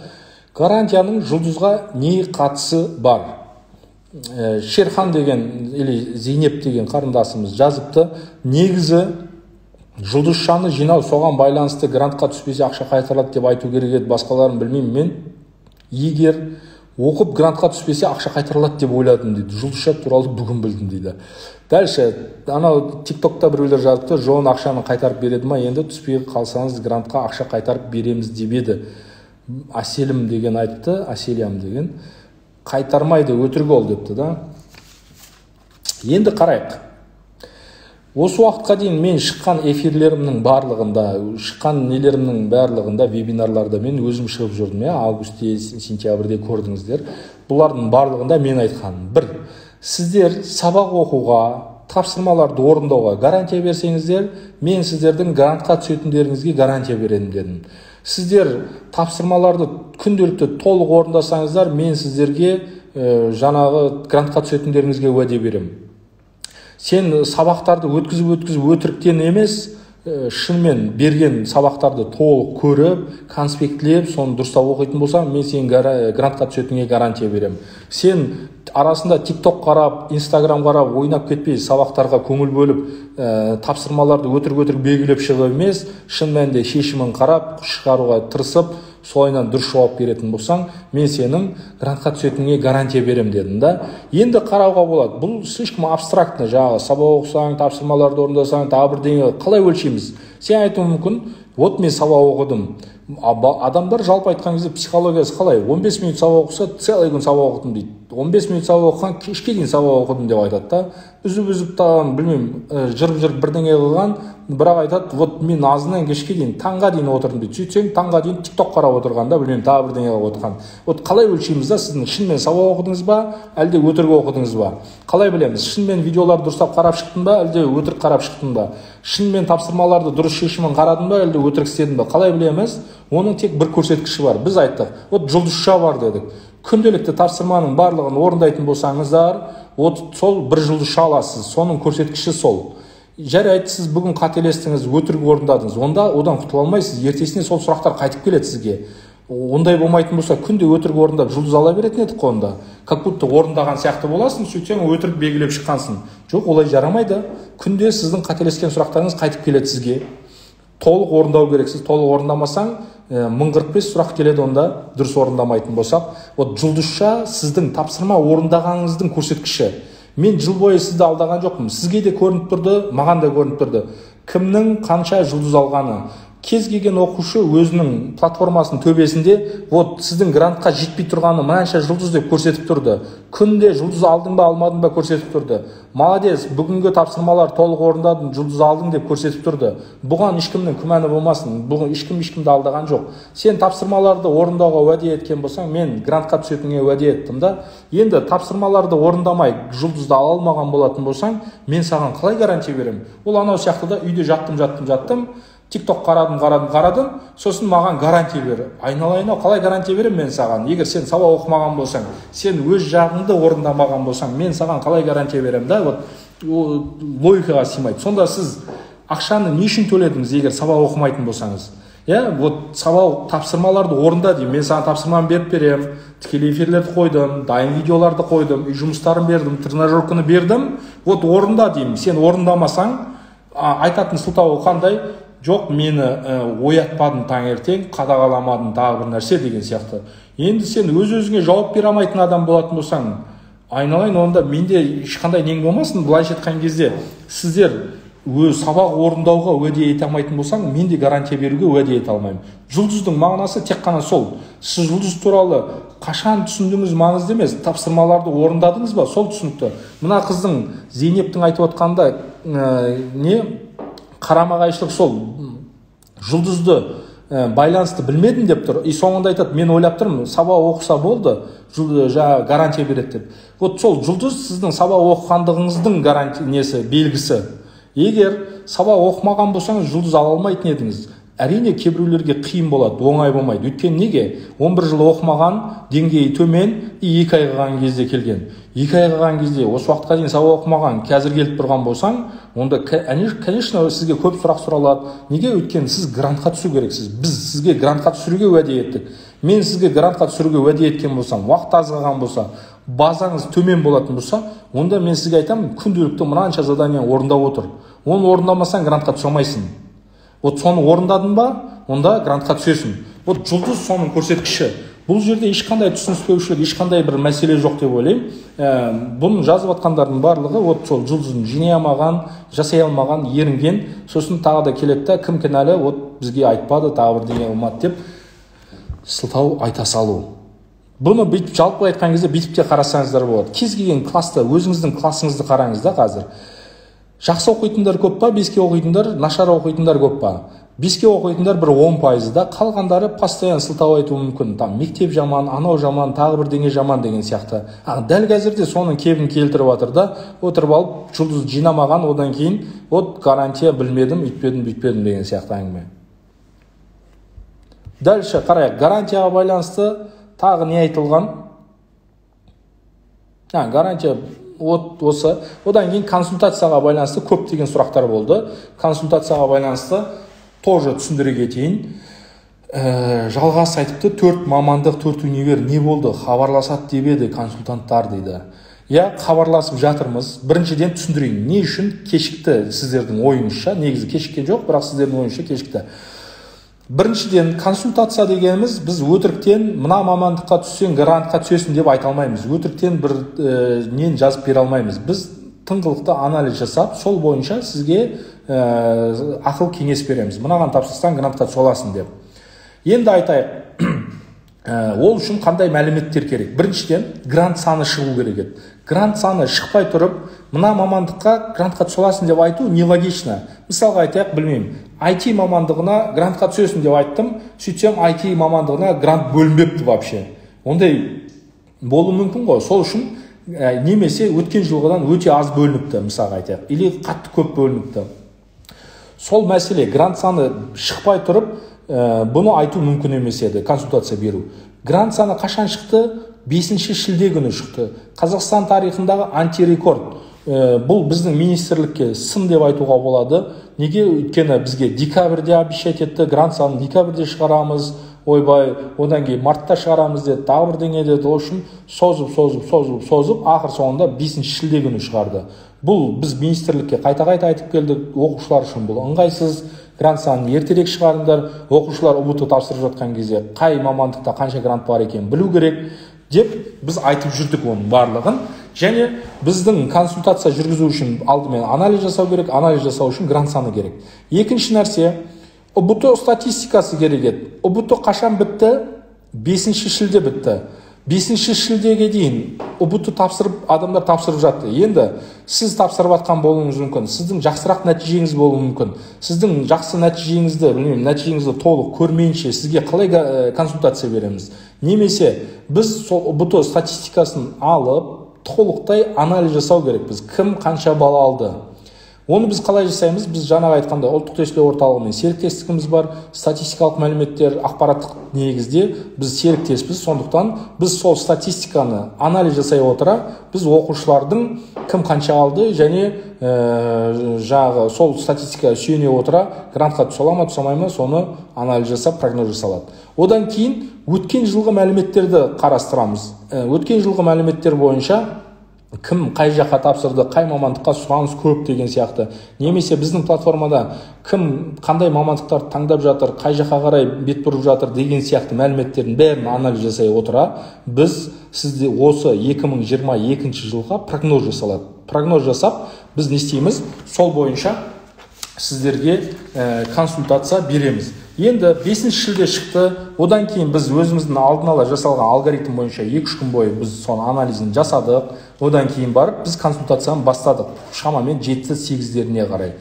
Гарантияның жұлдызға не қатысы бар? Шерхан деген, или Зейнеп деген қарындасымыз жазыпты. Негізі жұлдызшаны жинау соған байланысты грантқа түспесе ақша қайтарылады деп айту керек еді. Басқаларын білмеймін мен. Егер оқып грантқа түспесе ақша қайтарылады деп ойладым дейді. Жұлдызша туралы бүгін білдім дейді. Дальше, анау тиктокта біреулер жазыпты, жоғын ақшаны қайтарып береді ма? Енді түспей қалсаңыз грантқа ақша қайтарып береміз деп еді. Аселім деген айтты, Аселям деген. Қайтармайды, өтірік ол депті да. Енді қарайық. Осы уақытқа дейін мен шыққан эфирлерімнің барлығында, шыққан нелерімнің барлығында, вебинарларда мен өзім шығып жүрдім. Августе, сентябрьде көрдіңіздер. Бұлардың барлығында мен айтқаным. Бір, сіздер сабақ оқуға, тапсырмаларды орындауға гарантия берсеңіздер, мен сіздердің грантқа түсетіндеріңізге гарантия беремін дедім. Сіздер тапсырмаларды күнделікті толық орындасаңыздар, мен сіздерге жаңағы грантқа түсетіндеріңізге уәде беремін. Сен сабақтарды өткізіп өтіріктен емес, шынымен берген сабақтарды толық көріп, конспектлеп, соны дұрыстап оқитын болсаң, мен сен грантқа түсетінге гарантия беремін. Сен арасында TikTok қарап, Instagram қарап, ойнап кетпей, сабақтарға көңіл бөліп, тапсырмаларды өтірік белгілеп шығып емес, шын мәнінде шешімін қарап, шығаруға тырысып, солайынан дұрыс жауап беретін болсаң, мен сенің грантқа түсетінге гарантия беремін дедім да. Енді қарауға болады. Бұл слишком абстрактны, жаңағы сабақ оқысаң, тапсырмаларды орындасаң, тағы бірдеңе қалай өлшейміз? Сен айтуың мүмкін, вот мен сабақ оқыдым. Адамдар жалпы айтқан кезде психологиясы қалай? 15 минут сабақ оқыса, целый күн сабақ оқыдым дейді. 15 минут сабақ оқыған, кешке дейін сабақ оқыдым деп айтады да. Үзіп таған, білмеймін, жырып бірдеңе қылған, бірақ айтады, вот мен азынан кешке дейін, таңға дейін отырдым дейді. Сөйтсең, таңға дейін TikTok қарап отырғанда, білмеймін, тағы бірдеңе қылып отырған. Вот қалай өлшейміз да, сіздің шынымен сабақ оқыдыңыз ба, әлде өтірік оқыдыңыз ба? Қалай білеміз? Шынымен видеоларды дұрыстап қарап шықтың ба, әлде өтірік қарап шықтың ба? Шынымен тапсырмаларды дұрыс шешімін қарадың ба, әлде өтірік істедің ба? Қалай білеміз? Оның тек бір көрсеткіші бар. Біз айттық, вот жұлдызша бар дедік. Күнделікті тапсырманың барлығын орындайтын болсаңыздар, сол бір жұлдызша аласыз. Соның көрсеткіші сол. Жарайды, сіз бүгін қателестіңіз, өтірік орындадыңыз. Онда одан құтыла алмайсыз. Ертесіне сол сұрақтар қайтып келеді сізге. Ондай болмайтын болса, күнде өтірік орындап жұлдыз ала беретін едік қой онда. Как будто орындаған сияқты боласың, сөйтсең өтірік белгілеп шыққансың. Жоқ, олай жарамайды. Күнде сіздің қателескен сұрақтарыңыз қайтып келеді сізге. Толық орындау керексіз. Толық орындамасаң, 1045 сұрақ келеді онда, дұрыс орындамайтын болсақ. Вот жұлдызша сіздің тапсырма орындағаныңыздың көрсеткіші. Мен жыл бойы сізді алдаған жоқпын. Сізге де көрініп тұрды, маған да көрініп тұрды. Кімнің қанша жұлдыз алғаны. Кез келген оқушы өзінің платформасының төбесінде вот сіздің грантқа жетпей тұрғаны мынанша жұлдыз деп көрсетіп тұрды. Күнде жұлдыз алдың ба, алмадың ба көрсетіп тұрды. Молодец, бүгінгі тапсырмалар толық орындадың, жұлдыз алдың деп көрсетіп тұрды. Бұған ешкімнің күмәні болмасын. Бұған ешкімді алдаған жоқ. Сен тапсырмаларды орындауға уәде еткен болсаң, мен грантқа түсетінге уәде еттім да. Енді тапсырмаларды орындамай, жұлдызды ала алмаған болатын болсаң, мен саған қалай гарантия беремін? Ол анау сияқты да үйде жаттым. TikTok қарадым, сосын маған гарантия бер. Айналайын-ау, қалай гарантия берем мен саған? Егер сен сабақ оқымаған болсаң, сен өз жағыңды орындамаған болсаң, мен саған қалай гарантия берем да? Вот логикаға сыймайды. Сонда сіз ақшаны не үшін төледіңіз, егер сабақ оқымайтын болсаңыз? вот сабақ тапсырмаларды орында деймін. Мен саған тапсырманы беріп берем, тікелей эфирлерді қойдым, дайын видеоларды қойдым, үй жұмыстарын бердім, тренажерканы бердім, вот орында деймін. Сен орындамасаң, айтатын сылтауы қандай? Жоқ, мені оятпадың таңертең, қадағаламадың тағы бір нәрсе деген сияқты. Енді сен өз-өзіңе жауап бере алмайтын адам болатын болсаң, айналайын, онда менде ешқандай нең болмасын. Былайша айтқан кезде сіздер өз сабақ орындауға уәде ете алмайтын болсаң, мен де гарантия беруге уәде ете алмаймын. Жұлдыздың мағынасы тек қана сол. Сіз жұлдыз туралы қашан түсіндіңіз маңызды емес, тапсырмаларды орындадыңыз ба, сол түсінікті. Мына қыздың, Зейнептің айтып отқанда қарама-қайшылық сол. Жұлдызды байланысты білмедім деп тұр. И соңында айтады, мен ойлап тұрмын, сабақ оқыса болды, жаңа гарантия береді деп. Вот сол жұлдыз сіздің сабақ оқығандығыңыздың гарантия белгісі. Егер сабақ оқымаған болсаңыз, жұлдыз ала алмайтын едіңіз. Әрине, кейбіреулерге қиын болады, оңай болмайды. Өйткені неге? 11 жыл оқымаған, деңгейі төмен, 2 ай қалған кезде келген. 2 ай қалған кезде, осы уақытқа дейін сабақ оқымаған, қазір келіп тұрған болсаң, онда, конечно, сізге көп сұрақ сұралады. Неге? Өйткені сіз грантқа түсу керексіз. Біз сізге грантқа түсіруге уәде еттік. Мен сізге грантқа түсіруге уәде еткен болсам, уақыт аз қалған болса, базаңыз төмен болатын болса, онда мен сізге айтамын, күнделікті мынанша задание орындап отыр. Оны орындамасаң грантқа түсе алмайсың. Вот соны орындадың ба, онда грантқа түсесің. Вот жұлдыз соның көрсеткіші. Бұл жерде ешқандай түсініспеушілік, ешқандай бір мәселе жоқ деп ойлаймын. Бұның жазып жатқандардың барлығы вот сол жұлдыздың жинай алмаған, жасай алмаған, ерінген, сосын тағы да келеді да, кім кінәлі, вот бізге айтпады, тағы бірдеңе болмады деп сылтау айта салу. Бұны бүйтіп жалпы айтқан кезде бүйтіп те қарасаңыздар болады. Кез келген класста өзіңіздің классыңызды қараңыз да қазір. Жақсы оқитындар көп па, 5-ке оқитындар, нашар оқитындар көп па? 5-ке оқитындар бір 10% да, қалғандары постоянно сылтау айтуы мүмкін. Там мектеп жаман, анау жаман, тағы бірдеңе жаман деген сияқты. Дәл қазірде соның кебін келтіріп жатыр да, отырып алып, жұлдыз жинамаған, одан кейін вот гарантия білмедім, үйтпедім, бүйтпедім деген сияқты әңгіме. Дальше қарайық, гарантияға байланысты тағы не айтылған? Гарантия вот осы. Одан кейін консультацияға байланысты көптеген сұрақтар болды. Консультацияға байланысты тоже түсіндіре кетейін. Жалғас айтыпты, 4 мамандық, 4 универ не болды? Хабарласады деп еді консультанттар дейді. Хабарласып жатырмыз. Біріншіден түсіндірейін. Не үшін кешікті сіздердің ойыңызша? Негізі кешіккен жоқ, бірақ сіздердің ойыңызша кешікті. Біріншіден, консультация дегеніміз, біз өтіріктен мына мамандыққа түссең, грантқа түсесің деп айта алмаймыз. Өтіріктен бір нен жазып бере алмаймыз. Біз тыңғылықты анализ жасап, сол бойынша сізге ақыл кеңес береміз. Мынаған тапсырсаң, грантқа түсе аласың деп. Енді айтайық, ол үшін қандай мәліметтер керек? Біріншіден, грант саны шығу керек еді. Грант саны шықпай тұрып, мына мамандыққа грантқа түсе аласың деп айту нелогично. Мысалға айтайық, білмеймін, IT мамандығына грантқа түсесің деп айттым, сөйтсем IT мамандығына грант бөлінбепті вообще. Ондай болуы мүмкін ғой. Сол үшін немесе өткен жылғыдан өте аз бөлініпті, мысалға айтайық, или қатты көп бөлініпті. Сол мәселе, грант саны шықпай тұрып, бұны айту мүмкін емес еді, консультация беру. Грант саны қашан шықты? 5-ші шілде күні шықты. Қазақстан тарихындағы антирекорд. Бұл біздің министрлікке сын деп айтуға болады. Неге? Өйткені бізге декабрьде обещать етті, грант санын декабрьде шығарамыз, ойбай, одан кейін мартта шығарамыз деді, тағы бірдеңе деді. Ол үшін созып, ақыр соңында 5-ші шілде күні шығарды. Бұл біз министрлікке қайта-қайта айтып келдік, оқушылар үшін бұл ыңғайсыз. Грант санын ертерек шығарыңдар, оқушылар ұбт тапсырып жатқан кезде қай мамандықта қанша грант бар екенін білу керек деп біз айтып жүрдік оның барлығын. Және біздің консультация жүргізу үшін алдымен анализ жасау керек, анализ жасау үшін грант саны керек. Екінші нәрсе, ұбт статистикасы керек еді. ұбт қашан бітті? 5-ші шілде бітті. 5-ші шілдеге дейін ұбт тапсырып, адамдар тапсырып жатты. Енді сіз тапсырып жатқан болуыңыз мүмкін, сіздің жақсырақ нәтижеңіз болуы мүмкін. Сіздің жақсы нәтижеңізді, білмеймін, нәтижеңізді толық көрмейінше сізге қалай консультация береміз? Немесе біз сол ұбт статистикасын алып, толықтай анализ жасау керекпіз. Кім қанша бала алды? Оны біз қалай жасаймыз? Біз жаңағы айтқандай ұлттық тестілеу орталығымен серіктестігіміз бар, статистикалық мәліметтер, ақпараттық негізде біз серіктеспіз. Сондықтан біз сол статистиканы анализ жасай отыра, біз оқушылардың кім қанша алды және жаңағы сол статистикаға сүйене отыра грантқа түсе ала ма, түсе алмай ма, соны анализ жасап прогноз жасалады. Одан кейін өткен жылғы мәліметтерді қарастырамыз. Өткен жылғы мәліметтер бойынша кім қай жаққа тапсырды, қай мамандыққа сұраныс көп деген сияқты, немесе біздің платформада кім қандай мамандықтарды таңдап жатыр, қай жаққа қарай бет бұрып жатыр деген сияқты мәліметтердің бәрін анализ жасай отыра, біз сізде осы 2022 жылға прогноз жасалады. Прогноз жасап, біз не істейміз? Сол бойынша сіздерге консультация береміз. Енді 5 шілде шықты, одан кейін біз өзіміздің алдын ала жасалған алгоритм бойынша 2-3 күн бойы біз соны анализін жасадық. Одан кейін барып біз консультацияны бастадық. Шамамен 7-8-деріне қарай.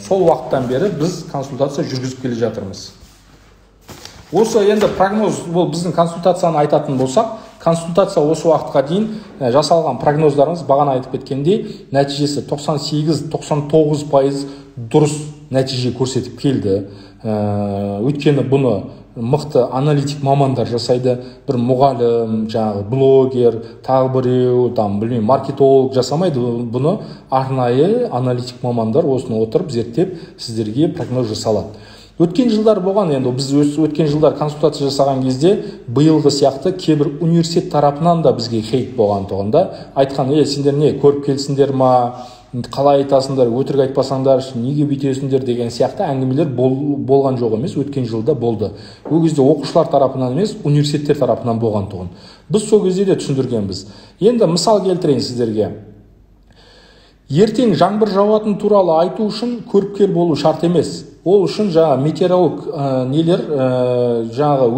Сол уақыттан бері біз консультация жүргізіп келе жатырмыз. Осы енді прогноз, бұл біздің консультацияны айтатын болсақ, консультация осы уақытқа дейін жасалған прогноздарымыз бағана айтып кеткендей, нәтижесі 98-99% дұрыс нәтиже көрсетіп келді. Өйткені бұны мықты аналитик мамандар жасайды. Бір мұғалім, жаңағы блогер, тағы біреу, маркетолог жасамайды. Бұны арнайы аналитик мамандар осыны отырып зерттеп сіздерге прогноз жасалады. Өткен жылдар болған, енді біз өткен жылдар консультация жасаған кезде биылғы сияқты кейбір университет тарапынан да бізге хейт болған тұғында. Айтқан, сендер не көріп келсіңдер ма, қалай айтасыңдар, өтірік айтпасаңдар, неге бүйтесіңдер деген сияқты әңгімелер болған жоқ емес, өткен жылда болды. Ол кезде оқушылар тарапынан емес, университеттер тарапынан болған тұғын. Біз сол кезде де түсіндіргенбіз. Енді мысал келтірейін сіздерге. Ертең жаңбыр жауатын туралы айту үшін көріпкел болу шарт емес. Ол үшін метеоролог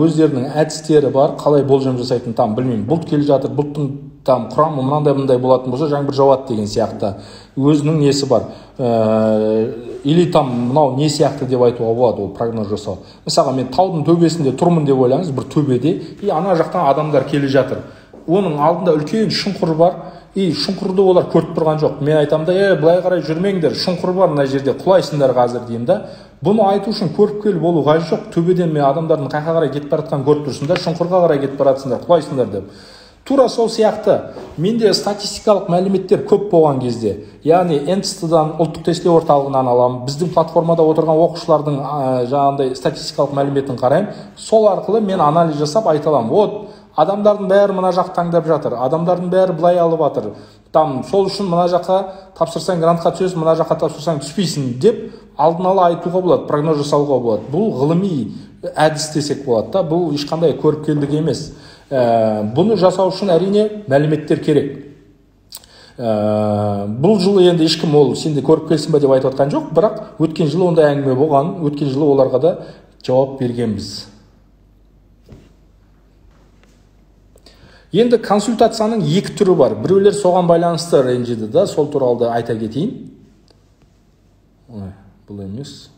өздерінің әдістері бар, қалай болжам жасайтын, білмеймін, бұлт келе жатыр, бұлттың құрамы мынандай болатын болса жаңбыр жауады деген сияқты өзінің несі бар. Или мынау не сияқты деп айтуға болады, ол прогноз жасау. Мысалға мен таудың төбесінде тұрмын деп ойлаңыз, бір төбеде, ана жақтан адамдар келе жатыр. Оның алдында үлкен шұңқыр бар. Шұңқырды олар көріп тұрған жоқ. Мен айтам да, былай қарай жүрмеңдер, шұңқыр бар мына жерде, құлайсыңдар қазір деймін да. Бұны айту үшін көріпкел болу қажет жоқ. Төбеден мен адамдардың қайқа қарай кетіп баратқан көріп тұрсыңдар, шұңқырға қарай кетіп баратсыңдар, құлайсыңдар деп. Тура сол сияқты менде статистикалық мәліметтер көп болған кезде, яғни НЦТ-дан, ұлттық тестілеу орталығынан аламын, біздің платформада отырған оқушылардың жаңағындай статистикалық мәліметін қараймын. Сол арқылы мен анализ жасап айта аламын. Адамдардың бәрі мына жақ таңдап жатыр, адамдардың бәрі былай алып жатыр. Сол үшін мына жаққа тапсырсаң грантқа түсесің, мына жаққа тапсырсаң түспейсің деп алдын ала айтуға болады, прогноз жасауға болады. Бұл ғылыми әдіс десек болады, бұл ешқандай көріпкелдік емес. Бұны жасау үшін әрине мәліметтер керек. Бұл жылы енді ешкім ол сенде көріпкелсің ба деп айтып жатқан жоқ, бірақ өткен жылы ондай әңгіме болған, өткен жылы оларға да жауап бергенбіз. Енді консультацияның екі түрі бар. Біреулер соған байланысты ренжіді да, сол туралы айта кетейін. Бұл емес.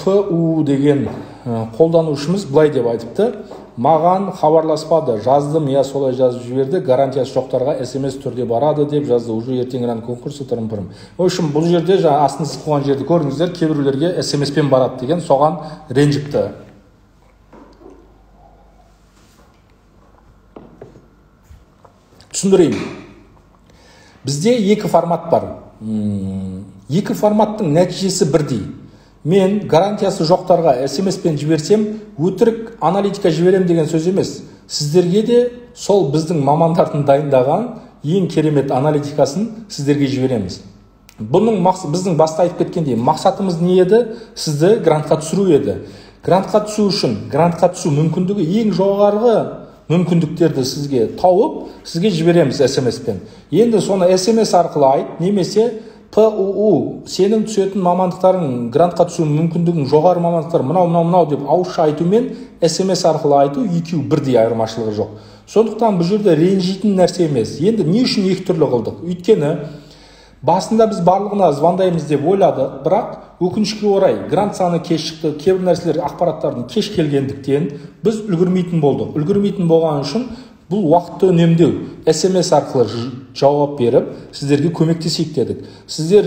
ПУ деген қолданушымыз былай деп айтыпты. Маған хабарласпады, жаздым, солай жазып жіберді, гарантиясы жоқтарға SMS түрде барады деп жазды, уже ертеңгіден конкурсы тұрым-пырым. В общем, бұл жерде астын сыз қойған жерді көріңіздер, кейбіреулерге SMS-пен барады деген соған ренжіпті. Түсіндірейін. Бізде екі формат бар. Екі форматтың нәтижесі бірдей. Мен гарантиясы жоқтарға SMS-пен жіберсем, өтірік аналитика жіберем деген сөз емес. Сіздерге де сол біздің мамандардың дайындаған ең керемет аналитикасын сіздерге жібереміз. Бұның біздің баста айтып кеткендей, мақсатымыз не еді? Сізді грантқа түсіру еді. Грантқа түсу үшін, грантқа түсу мүмкіндігі ең жоғарғы мүмкіндіктерді сізге тауып, сізге жібереміз SMS-пен. Енді соны SMS арқылы айт, немесе ПУ, сенің түсетін мамандықтарың, грантқа түсу мүмкіндігің жоғары мамандықтар, мынау деп ауызша айтумен SMS арқылы айту екеуі бірдей, айырмашылығы жоқ. Сондықтан бұл жерде ренжитін нәрсе емес. Енді не үшін екі түрлі қылдық? Өйткені басында біз барлығына звондаймыз деп ойладық, бірақ өкінішке орай грант саны кеш шықты, кейбір нәрселер ақпараттардың кеш келгендіктен біз үлгермейтін болдық. Үлгермейтін болған үшін бұл уақытты үнемдеу, SMS арқылы жауап беріп, сіздерге көмектесейік дедік. Сіздер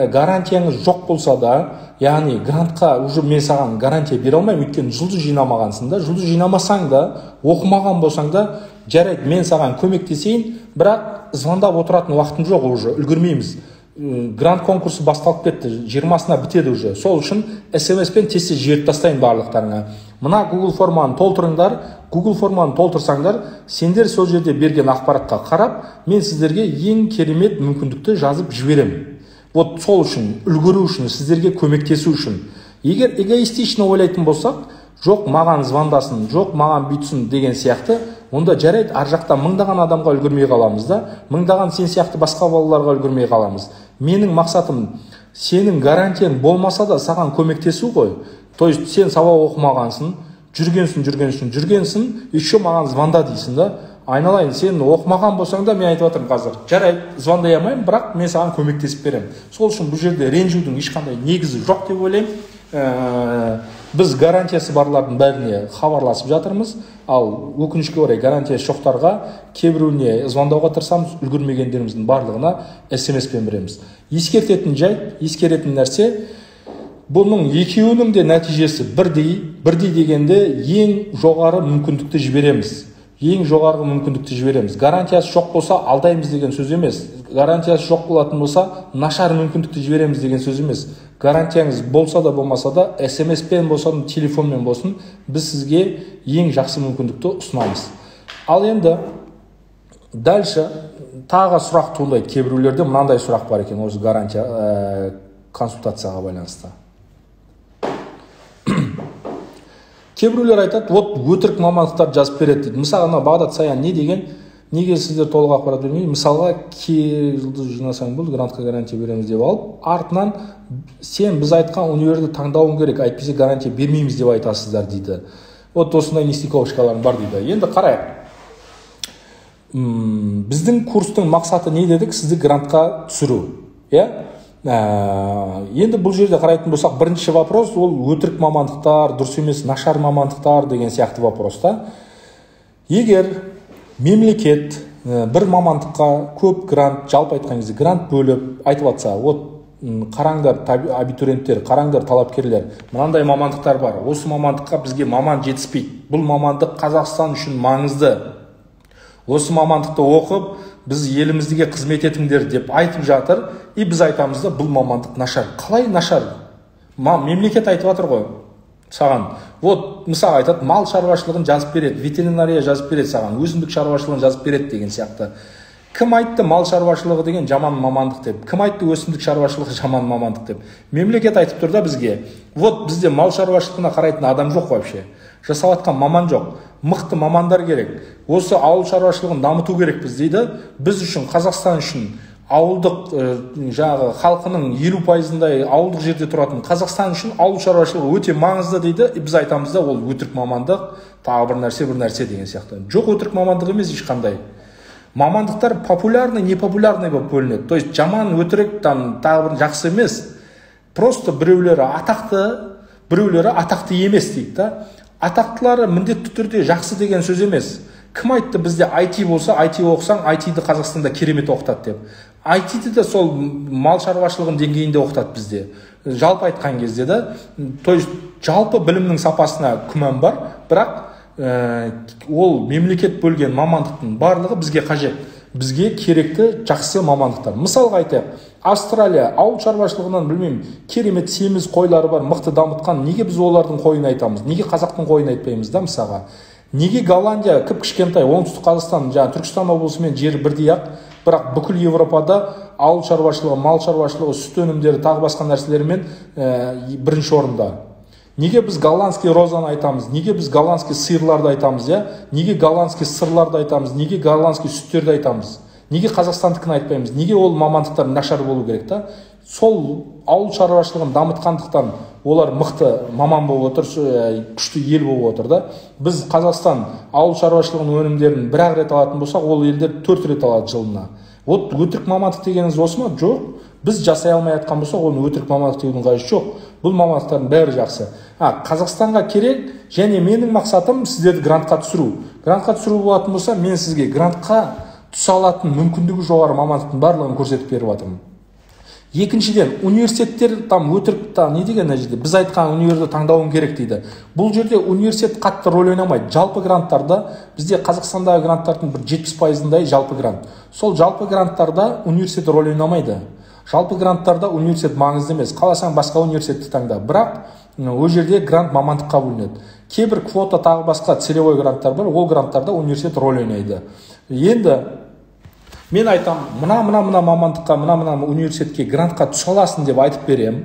гарантияңыз жоқ болса да, яғни грантқа уже мен саған гарантия бере алмаймын, өйткені жұлдыз жинамағансың да, жұлдыз жинамасаң да, оқымаған болсаң да, жарайды, мен саған көмектесейін, бірақ звондап отыратын уақытым жоқ, уже үлгермейміз. Грант конкурсы басталып кетті, 20-сына бітеді уже. Сол үшін SMS-пен тез жіберіп тастайын барлықтарыңа. Мына Google форманы толтырыңдар, Google форманы толтырсаңдар, сендер сол жерде берген ақпаратқа қарап, мен сіздерге ең керемет мүмкіндікті жазып жіберемін. Вот сол үшін, үлгеру үшін, сіздерге көмектесу үшін. Егер эгоистично ойлайтын болсақ, жоқ маған звондасын, жоқ маған бүйтсін деген сияқты, онда жарайды, ар жақта мыңдаған адамға үлгермей қаламыз да, мыңдаған сен сияқты басқа балаларға үлгермей қаламыз. Менің мақсатым сенің гарантияң болмаса да саған көмектесу ғой. То есть сен сабақ оқымағансың, жүргенсің, еще маған звонда дейсің да. Айналайын, сен оқымаған болсаң да, мен айтып жатырмын қазір. Жарайды, звондай алмаймын, бірақ мен саған көмектесіп беремін. Сол үшін бұл жерде ренжудің ешқандай негізі жоқ деп ойлаймын. Біз гарантиясы барлардың бәріне хабарласып жатырмыз, ал өкінішке орай гарантиясы жоқтарға кейбіреуіне звондауға тырысамыз, үлгермегендеріміздің барлығына SMS-пен береміз. Ескертетін нәрсе, бұның екеуінің де нәтижесі бірдей дегенде ең жоғары мүмкіндікті жібереміз. Гарантиясы жоқ болса алдаймыз деген сөз емес. Гарантиясы жоқ болатын болса нашар мүмкіндікті жібереміз деген сөз емес. Гарантияңыз болса да болмаса да, SMS-пен болсын, телефонмен болсын, біз сізге ең жақсы мүмкіндікті ұсынамыз. Ал енді дальше тағы сұрақ туындайды. Кейбіреулерде мынандай сұрақ бар екен осы гарантия консультацияға байланысты. Кейбіреулер айтады, вот өтірік мамандықтар жазып береді дейді. Мысалға Бағдат Саян не деген? Неге сіздер толық ақпарат бермей? Мысалға жұлдыз жинасаң болды, грантқа гарантия береміз деп алып, артынан сен біз айтқан универді таңдауың керек, әйтпесе гарантия бермейміз деп айтасыздар дейді. Вот осындай нестиковочкаларым бар дейді. Енді қарайық. Біздің курстың мақсаты не дедік? Сізді грантқа түсіру. Енді бұл жерде қарайтын болсақ, бірінші вопрос ол өтірік мамандықтар, дұрыс емес, нашар мамандықтар деген сияқты вопроста. Егер мемлекет бір мамандыққа көп грант, жалпы айтқан кезде грант бөліп айтып жатса, вот қараңдар абитуриенттер, қараңдар талапкерлер, мынандай мамандықтар бар, осы мамандыққа бізге маман жетіспейді, бұл мамандық Қазақстан үшін маңызды, осы мамандықты оқып біз елімізге қызмет етіңдер деп айтып жатыр, и біз айтамыз да бұл мамандық нашар. Қалай нашар? Мемлекет айтып жатыр ғой саған. Вот мысалы айтады, мал шаруашылығын жазып береді, ветеринария жазып береді саған, өсімдік шаруашылығын жазып береді деген сияқты. Кім айтты мал шаруашылығы деген жаман мамандық деп? Кім айтты өсімдік шаруашылығы жаман мамандық деп? Мемлекет айтып тұр да бізге. Вот бізде мал шаруашылығына қарайтын адам жоқ вообще. Жасалатқан маман жоқ. Мықты мамандар керек. Осы ауыл шаруашылығын дамыту керек біз дейді. Біз үшін, Қазақстан үшін ауылдық жаңағы халқының 50%-дай ауылдық жерде тұратын Қазақстан үшін ауыл шаруашылығы өте маңызды дейді. Біз айтамыз да ол өтірік мамандық, тағы бір нәрсе деген сияқты. Жоқ, өтірік мамандық емес ешқандай. Мамандықтар популярный, непопулярный болып бөлінеді. То есть жаман, өтірік, тағы бір жақсы емес. Просто біреулері атақты емес дейді да. Атақтылары міндетті түрде жақсы деген сөз емес. Кім айтты бізде IT болса, IT оқысаң, IT-ді Қазақстанда керемет оқытады деп. IT-ді де сол мал шаруашылығын деңгейінде оқытады бізде. Жалпы айтқан кезде да, то есть жалпы білімнің сапасына күмән бар, бірақ ол мемлекет бөлген мамандықтың барлығы бізге қажет. Бізге керекті жақсы мамандықтар. Мысалға айтайық, Австралия ауыл шаруашылығынан білмеймін, керемет семіз қойлары бар, мықты дамытқан. Неге біз олардың қойын айтамыз? Неге қазақтың қойын айтпаймыз да мысалға? Неге Голландия кішкентай, оңтүстік Қазақстан, Түркістан облысымен жері бірдей ақ, бірақ бүкіл Европада ауыл шаруашылығы, мал шаруашылығы, сүт өнімдері, тағы басқа нәрселермен бірінші орында? Неге біз голландский розаны айтамыз? Неге біз голландский сиырларды айтамыз? Неге голландский сырларды айтамыз? Неге голландский сүттерді айтамыз? Неге қазақстандікін айтпаймыз? Неге ол мамандықтар нашар болу керек та? Сол ауыл шаруашылығын дамытқандықтан олар мықты маман болып отыр, күшті ел болып отыр да. Біз Қазақстан ауыл шаруашылығының өнімдерін бір-ақ рет алатын болсақ, ол елдер 4 рет алады жылына. Вот өтірік мамандық дегеніңіз осы ма? Жоқ. біз жасай алмай жатқан болсақ оны өтірік мамандық деудің қажеті жоқ. Бұл мамандықтардың бәрі жақсы. Қазақстанға керек, және менің мақсатым сіздерді грантқа түсіру. Грантқа түсіру болатын болса, мен сізге грантқа түсе алатын мүмкіндігі жоғары мамандықтың барлығын көрсетіп беріп жатырмын. Екіншіден, университеттер там өтірік не деген жерде біз айтқан универді таңдауың керек дейді. Бұл жерде университет қатты рөл ойнамайды. Жалпы гранттарда бізде Қазақстандағы гранттардың бір 70%-дай жалпы грант. Сол жалпы гранттарда университет рөл ойнамайды. Жалпы гранттарда университет маңызды емес. Қаласаң басқа университетті таңда. Бірақ ол жерде грант мамандыққа бөлінеді. Кейбір квота тағы басқа целевой гранттар бар. Ол гранттарда университет рөл ойнайды. Енді мен айтам, мына мамандыққа, мына университетке грантқа түсе аласың деп айтып берем.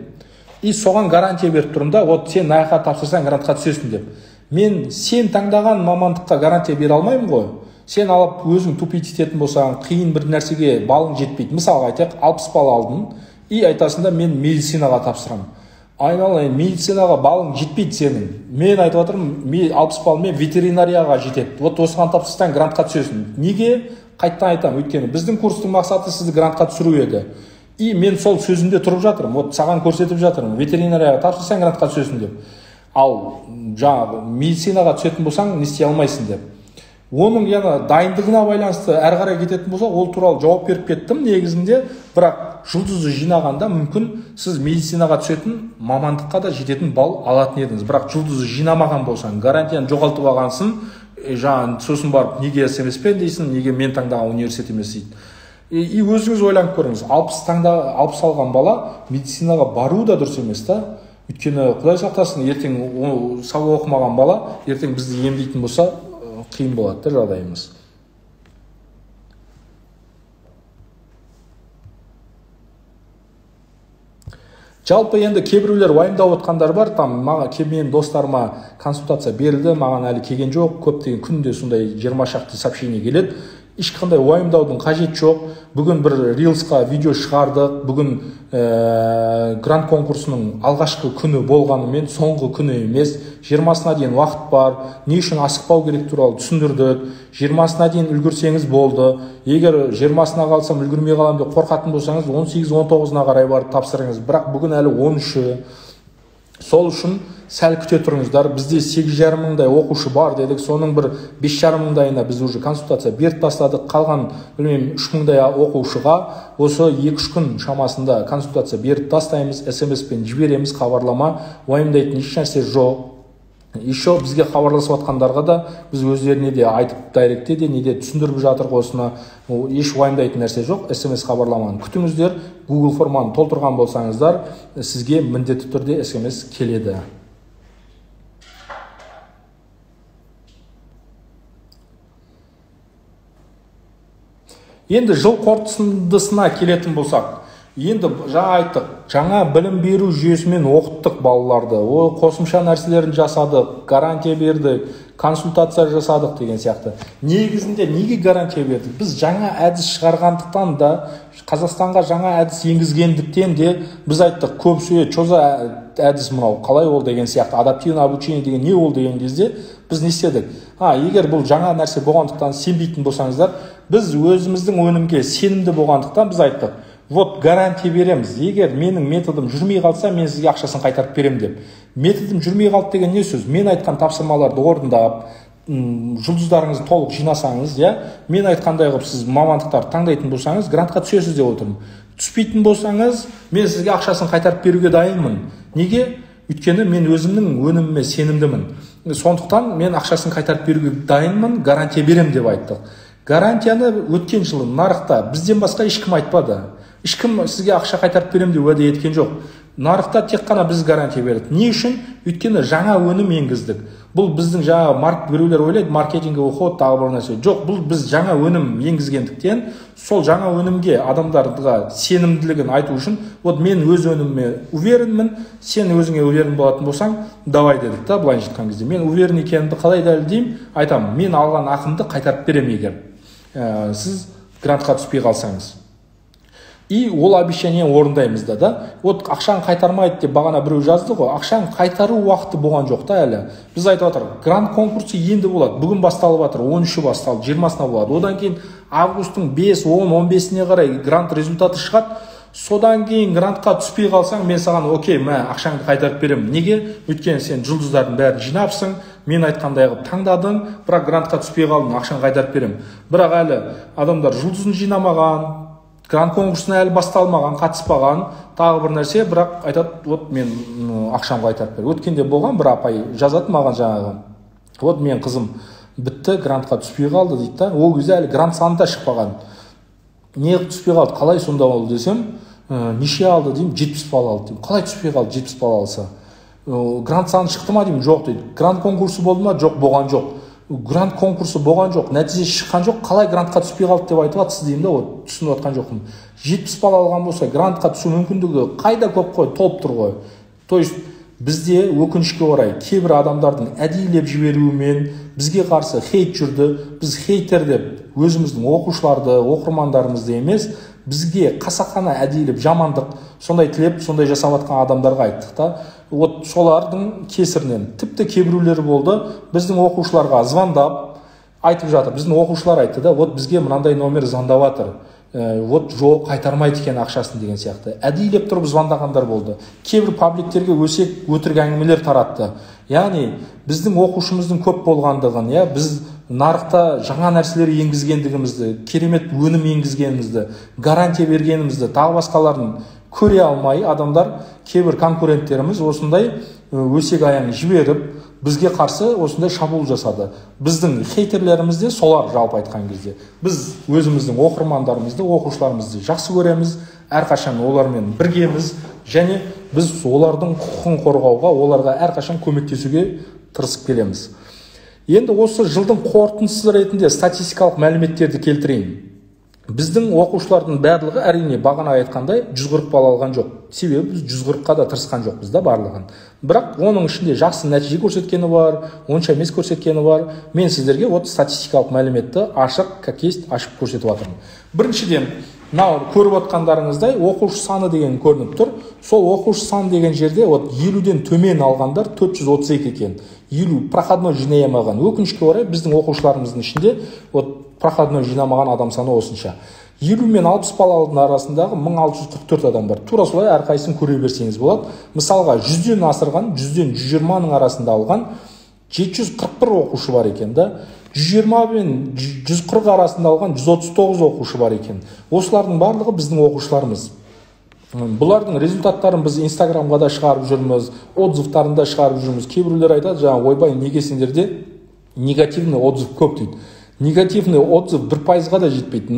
И соған гарантия беріп тұрмын да, вот сен аяққа тапсырсаң грантқа түсесің деп. Мен сен таңдаған мамандыққа гарантия бере алмаймын ғой. Сен алып өзің тупить ететін болсаң, қиын бір нәрсеге балың жетпейді. Мысалға айтайық, 60 балл алдың и айтасың да мен медицинаға тапсырамын. Айналайын, медицинаға балың жетпейді сенің. Мен айтып отырмын, 60 балмен ветеринарияға жетеді. Вот осыған тапсырсаң грантқа түсесің. Неге? Қайттан айтам, өйткені біздің курстың мақсаты сізді грантқа түсіру еді. И мен сол сөзімде тұрып жатырмын. Вот саған көрсетіп жатырмын. Ветеринарияға тапсырсаң грантқа түсесің деп. Ал жаңағы медицинаға түсетін болсаң не істей алмайсың деп. Оның яна дайындығына байланысты әрі қарай кететін болса, ол туралы жауап беріп кеттім негізінде. Бірақ жұлдызды жинағанда мүмкін сіз медицинаға түсетін мамандыққа да жететін балл алатын едіңіз. Бірақ жұлдызды жинамаған болсаң, гарантияны жоғалтып алғансың, сосын барып неге емеспен дейсің, неге мен таңдаған университет емес дейді. И өзіңіз ойланып көріңіз, 60 алған бала медицинаға бару да дұрыс емес та. Өйткені Құдай сақтасын, ертең сабақ оқымаған бала ертең бізді емдейтін болса қиын болады да жағдайымыз. Жалпы енді кейбіреулер уайымдап отқандар бар, мен достарыма консультация берілді, маған әлі келген жоқ, көптеген күнде сондай 20 шақты сообщение келеді. Ешқандай уайымдаудың қажет жоқ. Бүгін бір рилсқа видео шығардық. Бүгін грант конкурсының алғашқы күні болғанымен соңғы күні емес. 20-сына дейін уақыт бар. Не үшін асықпау керек туралы түсіндірдік. 20-сына дейін үлгірсеңіз болды. Егер 20-сына қалсам үлгірмей қалам деп қорқатын болсаңыз, 18-19-на қарай барып тапсырыңыз. Бірақ бүгін әлі 13-і. Сол үшін сәл күте тұрыңыздар. Бізде 8,5 мыңдай оқушы бар дедік. Соның бір 5,5 мыңдайына біз уже консультация беріп тастадық. Қалған 3 мыңдай оқушыға осы 2-3 күн шамасында консультация беріп тастаймыз. SMS-пен жібереміз, хабарлама. Уайымдайтын еш нәрсе жоқ. Еще бізге хабарласып жатқандарға да біз өздеріне де айтып дайректте де неде түсіндіріп жатырық осыны. Еш уайымдайтын нәрсе жоқ. SMS хабарламаны күтіңіздер. Google форманы толтырған болсаңыздар, сізге міндетті түрде SMS келеді. Енді жыл қорытындысына келетін болсақ, енді жаңа айттық, жаңа білім беру жүйесімен оқыттық балаларды, қосымша нәрселерін жасадық, гарантия бердік, консультация жасадық деген сияқты. Негізінде неге гарантия бердік? Біз жаңа әдіс шығарғандықтан да, Қазақстанға жаңа әдіс енгізгендіктен де біз айттық, көпшілік чоза әдіс мынау, қалай ол деген сияқты, адаптивный обучение деген не ол деген кезде біз не істедік? Егер бұл жаңа нәрсе болғандықтан сенбейтін болсаңыздар, біз өзіміздің өнімге сенімді болғандықтан біз айттық, вот гарантия береміз. Егер менің методым жүрмей қалса, мен сізге ақшасын қайтарып берем деп. Методым жүрмей қалды деген не сөз? Мен айтқан тапсырмаларды орындап, жұлдыздарыңызды толық жинасаңыз, мен айтқандай қылып сіз мамандықтарды таңдайтын болсаңыз, грантқа түсесіз деп отырмын. Түспейтін болсаңыз, мен сізге ақшасын қайтарып беруге дайынмын. Неге? Өйткені мен өзімнің өніміме сенімдімін. Сондықтан мен ақшасын қайтарып беруге дайынмын, гарантия берем деп айттық. Гарантияны өткен жылы нарықта бізден басқа ешкім айтпады. Ешкім сізге ақша қайтарып берем деп уәде еткен жоқ. Нарықта тек қана біз гарантия бердік. Не үшін? Өйткені жаңа өнім енгіздік. Бұл біздің жаңа біреулер ойлайды, маркетинге оқиды, тағы бір нәрсе. Жоқ, бұл біз жаңа өнім енгізгендіктен, сол жаңа өнімге адамдарға сенімділігін айту үшін, вот мен өз өніміме уверенмін, сен өзіңе уверен болатын болсаң, давай дедік та, былай жатқан кезде. Мен уверен екенімді қалай дәлелдеймін? Айтамын, мен алған ақымды қайтарып берем егер сіз грантқа түспей қалсаңыз. И ол обещание орындаймыз да. Вот ақшаны қайтармайды деп бағана біреу жазды ғой. Ақшаны қайтару уақыты болған жоқ та әлі. Біз айтып отырмыз, грант конкурсы енді болады. Бүгін басталып жатыр, 13-і басталды, 20-сына болады. Одан кейін августтың 5, 10, 15-іне қарай грант результаты шығады. содан кейін грантқа түспей қалсаң, мен саған окей, мә ақшаңды қайтарып беремін. Неге? Өйткені сен жұлдыздардың бәрін жинапсың, мен айтқандай қылып таңдадың, бірақ грантқа түспей қалдың, ақшаны қайтарып беремін. Бірақ әлі адамдар жұлдызын жинамаған, грант конкурсына әлі басталмаған, қатыспаған, тағы бір нәрсе, бірақ айтады, вот мен ақшамды қайтарып бер. Өткенде болған бір апай жазады маған жаңағы, вот мен қызым бітті, грантқа түспей қалды дейді да. Ол кезде әлі грант саны да шықпаған. Не түспей қалды, қалай сонда ол десем, неше алды деймін, 70 балл алды деймін. Қалай түспей қалды, 70 балл алса? Грант саны шықты ма деймін, жоқ дейді. Грант конкурсы болды ма? Жоқ, болған жоқ. Грант конкурсы болған жоқ, нәтижесі шыққан жоқ, қалай грантқа түспей қалды деп айтып жатсыз деймін да, түсініп жатқан жоқпын. 70 балл алған болса, грантқа түсу мүмкіндігі қайда көп қой, толып тұр ғой. То есть бізде өкінішке орай кейбір адамдардың әдейілеп жіберуімен бізге қарсы хейт жүрді. Біз хейтер деп өзіміздің оқушыларды, оқырмандарымызды емес, бізге қасақана әдейілеп жамандық, сондай тілеп, сондай жасап жатқан адамдарға айттық та. Вот солардың кесірінен тіпті кейбіреулері болды, біздің оқушыларға звондап айтып жатыр. Біздің оқушылар айтты да, вот бізге мынандай номер звондап жатыр. Вот жоқ, қайтармайды екен ақшасын деген сияқты. Әдейілеп тұрып звондағандар болды. Кейбір пабликтерге өтірік әңгімелер таратты. Яғни біздің оқушымыздың көп болғандығын, біз нарықта жаңа нәрселер енгізгендігімізді, керемет өнім енгізгенімізді, гарантия бергенімізді, тағы басқаларын көре алмай адамдар, кейбір конкуренттеріміз осындай өсек аяң жіберіп, бізге қарсы осындай шабуыл жасады. Біздің хейтерлеріміз де солар, жалпы айтқан кезде. Біз өзіміздің оқырмандарымызды, оқушыларымызды жақсы көреміз, әрқашан олармен біргеміз, және біз олардың құқығын қорғауға, оларға әрқашан көмектесуге тырысып келеміз. Енді осы жылдың қорытындысы ретінде статистикалық мәліметтерді келтірейін. Біздің оқушылардың барлығы әрине бағана айтқандай 140 балл алған жоқ. Себебі біз 140-қа да тырысқан жоқпыз да барлығын. Бірақ оның ішінде жақсы нәтиже көрсеткені бар, онша емес көрсеткені бар. Мен сіздерге статистикалық мәліметті ашық, как есть ашып көрсетіп жатырмын. Біріншіден, мынау көріп отқандарыңыздай оқушы саны деген көрініп тұр. Сол оқушы саны деген жерде 50-ден төмен алғандар 432 екен. 50 проходной жинай алмаған. Өкінішке орай біздің оқушыларымыздың ішінде проходной жинамаған адам саны осынша. 50 мен 60 баллдың арасындағы 1644 адам бар. Тура солай әрқайсысын көре берсеңіз болады. Мысалға 100-ден асырған, 100-ден 120-ның арасында алған 741 оқушы бар екен да. 120 мен 140 арасында алған 139 оқушы бар екен. Осылардың барлығы біздің оқушыларымыз. Бұлардың результаттарын біз Инстаграмға да шығарып жүрміз, отзывтарын да шығарып жүрміз. Кейбіреулер айтады, жаңа ойбай, неге сендерде негативный отзыв көп дейді. Негативный отзыв 1%-ға да жетпейді.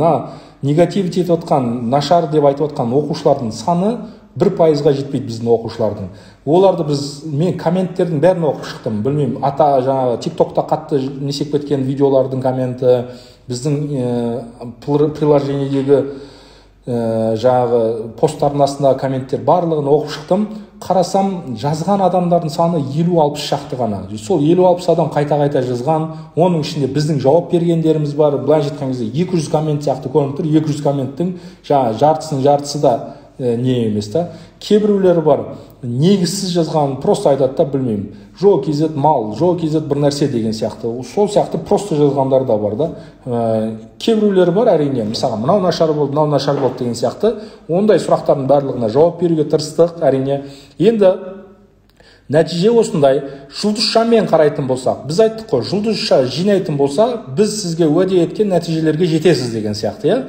Негативті етіп отқан, нашар деп айтып отқан оқушылардың саны 1%-ға жетпейді біздің оқушылардың. Оларды мен комменттердің бәрін оқып шықтым. Білмеймін, жаңағы TikTokта қатты несек кеткен видеолардың комменті, біздің приложениедегі жаңағы посттардың астындағы комменттер барлығын оқып шықтым. Қарасам, жазған адамдардың саны 50-60 шақты ғана. Сол 50-60 адам қайта-қайта жазған. Оның ішінде біздің жауап бергендеріміз бар. Былай жеткен кезде 200 коммент сияқты көрініп тұр. 200 комменттің жартысы да не емес та. Кейбіреулері бар, негізсіз жазған, просто айтады да, білмеймін. Жо кезет мал, жо кезет бір нәрсе деген сияқты. Сол сияқты просто жазғандар да бар да. Кейбіреулері бар, әрине, мысалы, мынау нашар болды деген сияқты. Ондай сұрақтардың барлығына жауап беруге тырыстық, әрине. Енді нәтиже осындай. Жұлдызшамен қарайтын болсақ, біз айттық қой, жұлдызша жинайтын болса, біз сізге уәде еткен нәтижелерге жетесіз деген сияқты,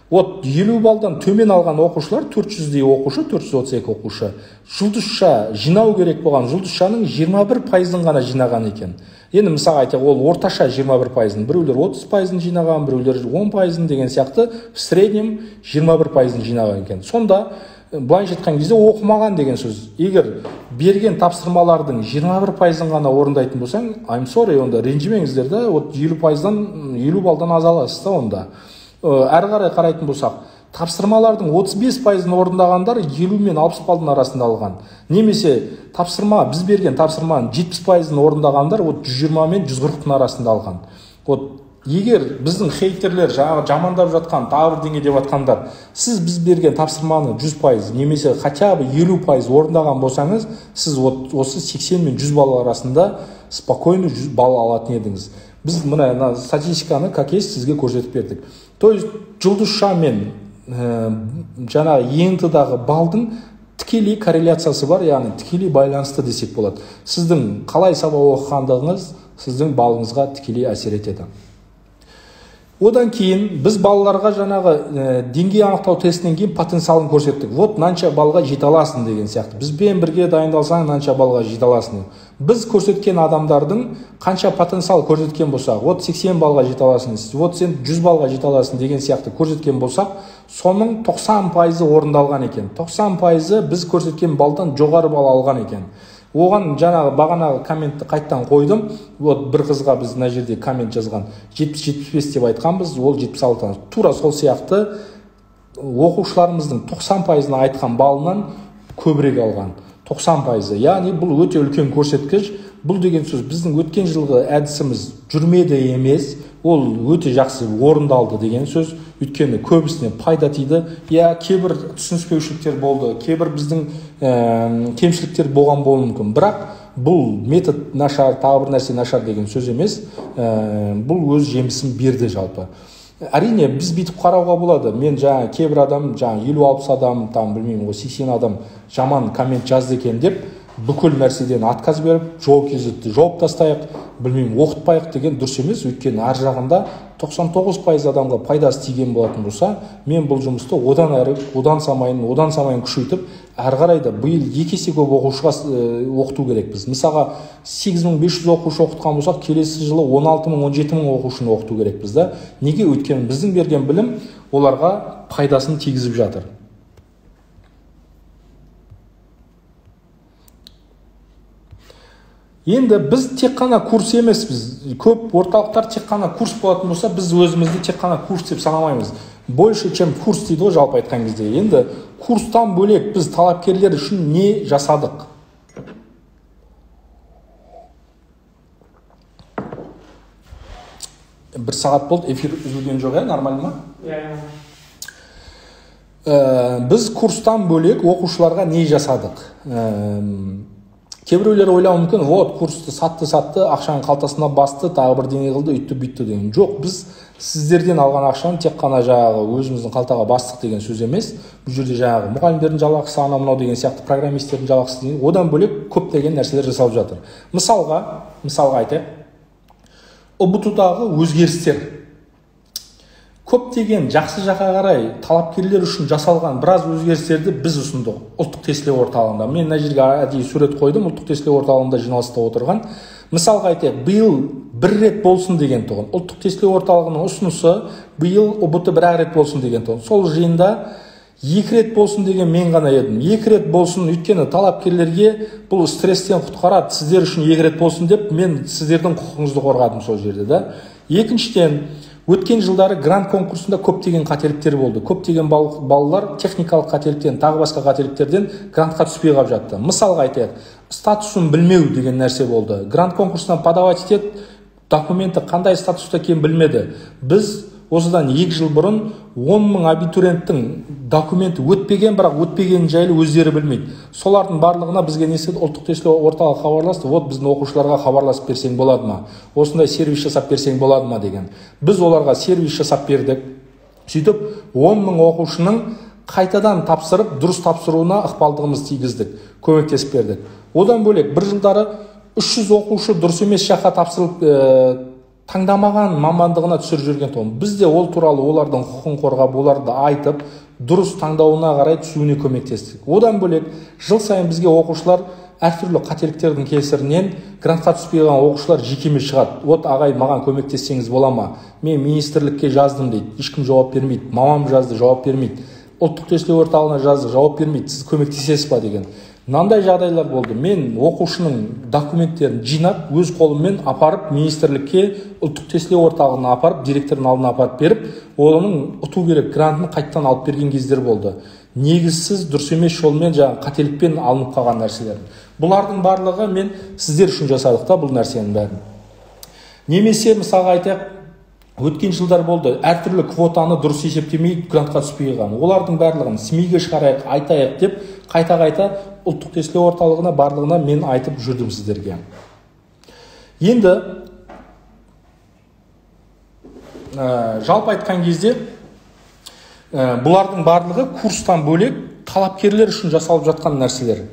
50 балдан төмен алған оқушылар 400-дей оқушы, 432 оқушы. Жұлдызша жинау керек болған жұлдызшаның 21%-ын ғана жинаған екен. Енді мысалға айтайық, ол орташа 21%-ын, біреулер 30%-ын жинаған, біреулер 10%-ын деген сияқты, в среднем 21%-ын жинаған екен. Сонда былай жеткен кезде оқымаған деген сөз. Егер берген тапсырмалардың 21%-ын ғана орындайтын болсаң, I'm sorry, онда ренжімеңіздер да, 50 балдан аз аласыз да онда. Әрі қарай қарайтын болсақ, тапсырмалардың 35%-ын орындағандар 50 мен 60 балдың арасында алған. Немесе біз берген тапсырманың 70%-ын орындағандар 120 мен 140-ның арасында алған. Егер біздің хейтерлер жамандап жатқан, тағы бірдеңе деп жатқандар, сіз біз берген тапсырманы 100%, немесе хотя бы 50% орындаған болсаңыз, сіз осы 80 мен 100 балл арасында спокойно 100 балл алатын едіңіз. Біз мына статистиканы как есть сізге көрсетіп бердік. То есть жұлдызша мен жаңағы ЕНТ-дағы балдың тікелей корреляциясы бар, яғни тікелей байланысты десек болады. Сіздің қалай сабақ оқығандығыңыз сіздің балыңызға тікелей әсер етеді. Одан кейін біз балаларға жаңағы деңгей анықтау тестінен кейін потенциалын көрсеттік. Вот мынанша балға жете аласың деген сияқты. Бізбен бірге дайындалсаң мынанша балға жете аласың. Біз көрсеткен адамдардың қанша потенциал көрсеткен болсақ, вот 80 балға жете аласың, вот сен 100 балға жете аласың деген сияқты көрсеткен болсақ, соның 90% орындалған екен. 90% біз көрсеткен балдан жоғары бал алған екен. Оған жаңағы бағанағы комментті қайттан қойдым. Вот бір қызға біз мына жерде коммент жазған 70-75 деп айтқанбыз, ол 76. Тура сол сияқты оқушыларымыздың 90%-ны айтқан балынан көбірек алған. 90%. Яғни бұл өте үлкен көрсеткіш. Бұл деген сөз біздің өткен жылғы әдісіміз жүрмеді емес, ол өте жақсы орындалды деген сөз. Өйткені көбісіне пайда тиді. Я кейбір түсініспеушіліктер болды, кейбір біздің кемшіліктер болған болуы мүмкін. Бірақ бұл метод нашар, тағы бір нәрсе нашар деген сөз емес. Бұл өз жемісін берді жалпы. Әрине біз бүйтіп қарауға болады. Мен жаңа кейбір адам, жаңа 50-60 адам, там білмеймін, 80 адам жаман коммент жазды екен деп бүкіл нәрседен отказ беріп, жауап кезетті жауап тастайық, білмеймін, оқытпайық деген дұрыс емес. Өйткені ар жағында 99% адамға пайдасы тиген болатын болса, мен бұл жұмысты одан әрі, одан самайын күшейтіп, әрі қарай да биыл 2 есе көп оқушыға оқыту керекпіз. Мысалға 8500 оқушы оқытқан болсақ, келесі жылы 16000-17000 оқушыны оқыту керекпіз да. Неге? Өйткені біздің берген білім оларға пайдасын тигізіп жатыр. Енді біз тек қана курс емеспіз. Көп орталықтар тек қана курс болатын болса, біз өзімізді тек қана курс деп санамаймыз. Больше, чем курс дейді ғой жалпы айтқан кезде. Енді курстан бөлек біз талапкерлер үшін не жасадық? Бір сағат болды, эфир үзілген жоқ, нормально ма? Біз курстан бөлек оқушыларға не жасадық? Кейбіреулер ойлауы мүмкін, вот курсты сатты, ақшаның қалтасына басты, тағы бірдеңе қылды, үйтті деген. Жоқ, біз сіздерден алған ақшаны тек қана жаңағы өзіміздің қалтаға бастық деген сөз емес. Бұл жерде жаңағы мұғалімдердің жалақысы, анау мынау деген сияқты, программистердің жалақысы деген, одан бөлек көптеген нәрселер жасалып жатыр. Мысалға айтайық, ұбт-дағы өзгерістер. Көптеген жақсы жаққа қарай талапкерлер үшін жасалған біраз өзгерістерді біз ұсындық ұлттық тестілеу орталығында. Мен мына жерге әдейі сурет қойдым, ұлттық тестілеу орталығында жиналыста отырған. Мысалға айтайық, биыл бір рет болсын деген тұғын. Ұлттық тестілеу орталығының ұсынысы биыл ұбт бір рет болсын деген тұғын. Сол жиында 2 рет болсын деген мен ғана едім. 2 рет болсын, өйткені талапкерлерге бұл стресстен құтқарады, сіздер үшін 2 рет болсын деп, мен сіздердің құқығыңызды қорғадым сол жерде да. Екіншіден, өткен жылдары грант конкурсында көптеген қателіктер болды. Көптеген балалар техникалық қателіктен, тағы басқа қателіктерден грантқа түспей қалып жатты. Мысалға айтайық, статусын білмеу деген нәрсе болды. Грант конкурсына подавать етеді, документі қандай статуста екенін білмеді. Біз осыдан 2 жыл бұрын 10.000 абитуриенттің документі өтпеген, бірақ өтпеген жайлы өздері білмейді. Солардың барлығына бізге неседі, ұлттық тестілеу орталығы хабарласты, вот біздің оқушыларға хабарласып берсең болады ма? Осындай сервис жасап берсең болады ма деген. Біз оларға сервис жасап бердік. Сөйтіп 10.000 оқушының қайтадан тапсырып, дұрыс тапсыруына ықпалдығымыз тигіздік, көмектесіп бердік. Одан бөлек бір жылдары 300 оқушы дұрыс емес жаққа тапсырып таңдамаған мамандығына түсіріп жүрген тұғын. Біз де ол туралы олардың құқығын қорғап, оларды айтып, дұрыс таңдауына қарай түсуіне көмектестік. Одан бөлек жыл сайын бізге оқушылар әртүрлі қателіктердің кесірінен грантқа түспей қалған оқушылар жекеме шығады. Вот ағай, маған көмектессеңіз бола ма? Мен министрлікке жаздым дейді. Ешкім жауап бермейді. Мамам жазды, жауап бермейді. Ұлттық тестілеу орталығына жазды, жауап бермейді. Сіз көмектесесіз ба деген. Мынандай жағдайлар болды. Мен оқушының документтерін жинап, өз қолыммен апарып, министрлікке, ұлттық тестілеу орталығына апарып, директордың алдына апарып беріп, оның ұту керек грантын қайттан алып берген кездер болды. Негізсіз, дұрыс емес жолмен, жаңағы қателікпен алынып қалған нәрселер. Бұлардың барлығы мен сіздер үшін жасадық та бұл нәрсенің бәрін. Немесе мысалға айтайық, өткен жылдар болды, әртүрлі квотаны дұрыс есептемей грантқа түспей қалған. Олардың барлығын СМИ-ге шығарайық, айтайық деп, қайта ұлттық тестілеу орталығына барлығына мен айтып жүрдім сіздерге. Енді жалпы айтқан кезде Бұлардың барлығы курстан бөлек талапкерлер үшін жасалып жатқан нәрселер.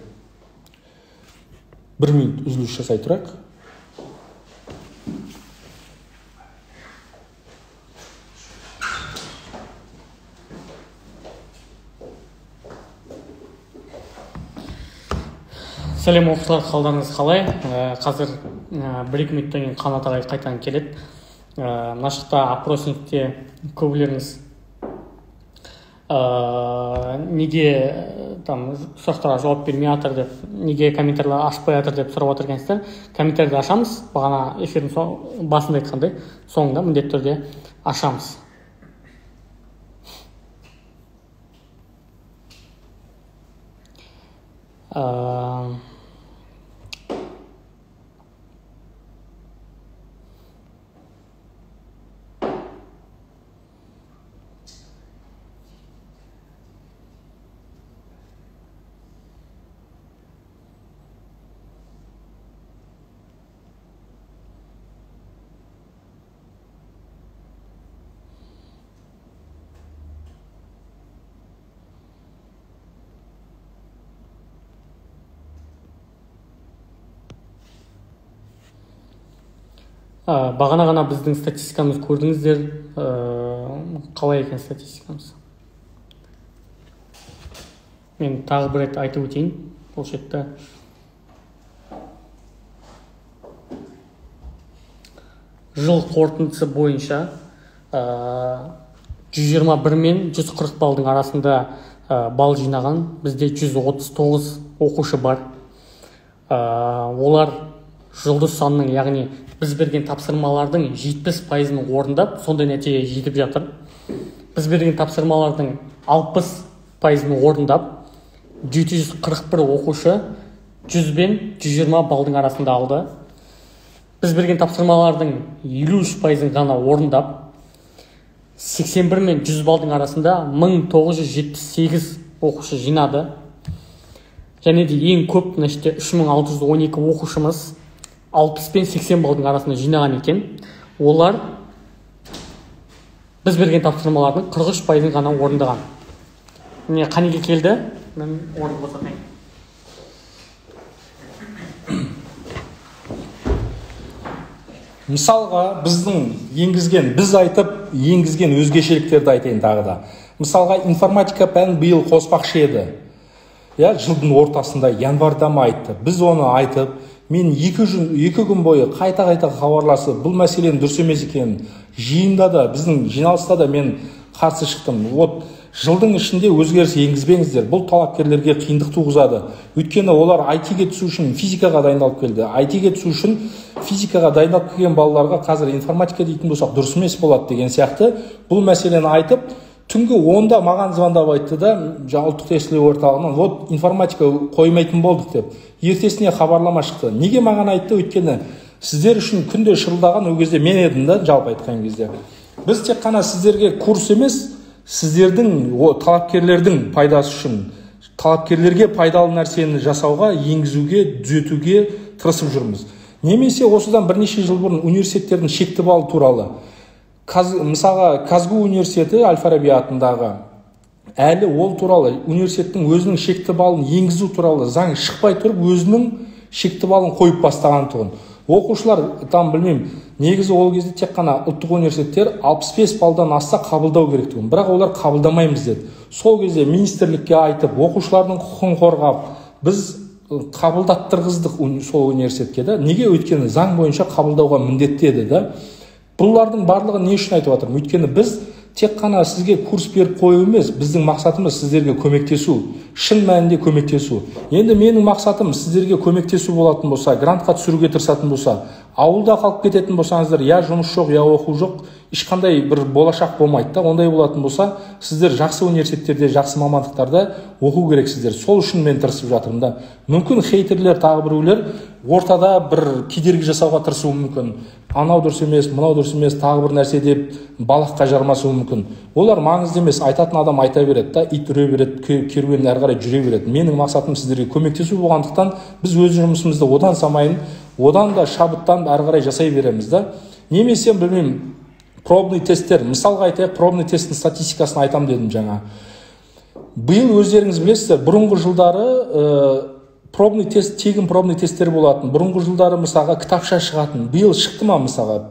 1 минут үзіліс жасай тұрайық. Сәлем оқушылар, қалдарыңыз қалай? Қазір 1-2 минуттан кейін Қанат ағай қайтадан келеді. Мына жақта опросникте көбілеріңіз неге сұрақтарға жауап бермей жатыр деп, неге комментарийлер ашпай жатыр деп сұрап отыр екенсіздер. Комментарийлерді ашамыз, бағана эфирдің басында айтқандай, соңында міндетті түрде ашамыз. Бағана ғана біздің статистикамыз көрдіңіздер, қалай екен статистикамыз. Мен тағы бір рет айтып өтейін, бұл жерде. Жыл қорытындысы бойынша 121 мен 140 балдың арасында бал жинаған, бізде 139 оқушы бар. Олар жұлдыз санының, яғни біз берген тапсырмалардың 70%-ын орындап, сондай нәтижеге жетіп жатыр. Біз берген тапсырмалардың 60%-ын орындап, 741 оқушы 100 бен 120 балдың арасында алды. Біз берген тапсырмалардың 53%-ын ғана орындап, 81 мен 100 балдың арасында 1978 оқушы жинады. Және де ең көп, 3612 оқушымыз 60 пен 80 балдың арасында жинаған екен. Олар біз берген тапсырмалардың 43%-ын ғана орындаған. Міне Қанеге келді. Мен орын босатайын. Мысалға біз айтып енгізген өзгешеліктерді айтайын тағы да. Мысалға информатика пәнін биыл қоспақшы еді. Жылдың ортасында январда ма айтты. Біз оны айтып, мен 2 күн бойы қайта хабарласып, бұл мәселенің дұрыс емес екенін, жиында да, біздің жиналыста да мен қарсы шықтым. Жылдың ішінде өзгеріс енгізбеңіздер, бұл талапкерлерге қиындық туғызады. Өйткені олар IT-ге түсу үшін физикаға дайындалып келді. IT-ге түсу үшін физикаға дайындалып келген балаларға қазір информатика дейтін болсақ дұрыс емес болады деген сияқты бұл мәселені айтып, түнгі 10-да маған звондап айтты да, ұлттық тестілеу орталығынан, информатика қоймайтын болдық деп. Ертесіне хабарлама шықты. Неге маған айтты? Өйткені сіздер үшін күнде шырылдаған ол кезде мен едім да, жалпы айтқан кезде. Біз тек қана сіздерге курс емес, сіздердің талапкерлердің пайдасы үшін, талапкерлерге пайдалы нәрсені жасауға, енгізуге, түзетуге тырысып жүрміз. Немесе осыдан бірнеше жыл бұрын университеттердің шекті балл туралы, мысалға Казгу университеті Әл-Фараби атындағы, әлі ол туралы университеттің өзінің шекті балын енгізу туралы заң шықпай тұрып, өзінің шекті балын қойып бастаған тұғын. Оқушылар, негізі ол кезде тек қана ұлттық университеттер 65 балдан асса қабылдау керек тұғын. Бірақ олар қабылдамаймыз деді. Сол кезде министрлікке айтып, оқушылардың құқығын қорғап, біз қабылдаттырғыздық сол университетке да. Неге? Өйткені заң бойынша қабылдауға міндетті еді да. Бұлардың барлығы не үшін айтып жатырмын? Өйткені біз тек қана сізге курс беріп қою емес, біздің мақсатымыз сіздерге көмектесу, шын мәнінде көмектесу. Енді менің мақсатым сіздерге көмектесу болатын болса, грантқа түсіруге тырысатын болса, ауылда қалып кететін болсаңыздар, я жұмыс жоқ, я оқу жоқ, ешқандай бір болашақ болмайды да. Ондай болатын болса, сіздер жақсы университеттерде, жақсы мамандықтарда оқу керексіздер. Сол үшін мен тырысып жатырмын да. Мүмкін хейтерлер, тағы біреулер ортада бір кедергі жасауға тырысуы мүмкін. Анау дұрыс емес, мынау дұрыс емес, тағы бір нәрсе деп балаққа жармасуы мүмкін. Олар маңызды емес, айтатын адам айта береді да, ит үре береді, керуен әрі қарай жүре береді. Менің мақсатым сіздерге көмектесу болғандықтан, біз өз жұмысымызды одан самайын, одан да шабыттан әрі қарай жасай береміз да. Немесе білмеймін, пробный тесттер, мысалға айтайық, пробный тесттің статистикасын айтам дедім жаңа. Биыл өздеріңіз білесіздер, бұрынғы жылдары пробный тест, тегін пробный тесттер болатын. Бұрынғы жылдары мысалға кітапша шығатын. Биыл шықты ма мысалға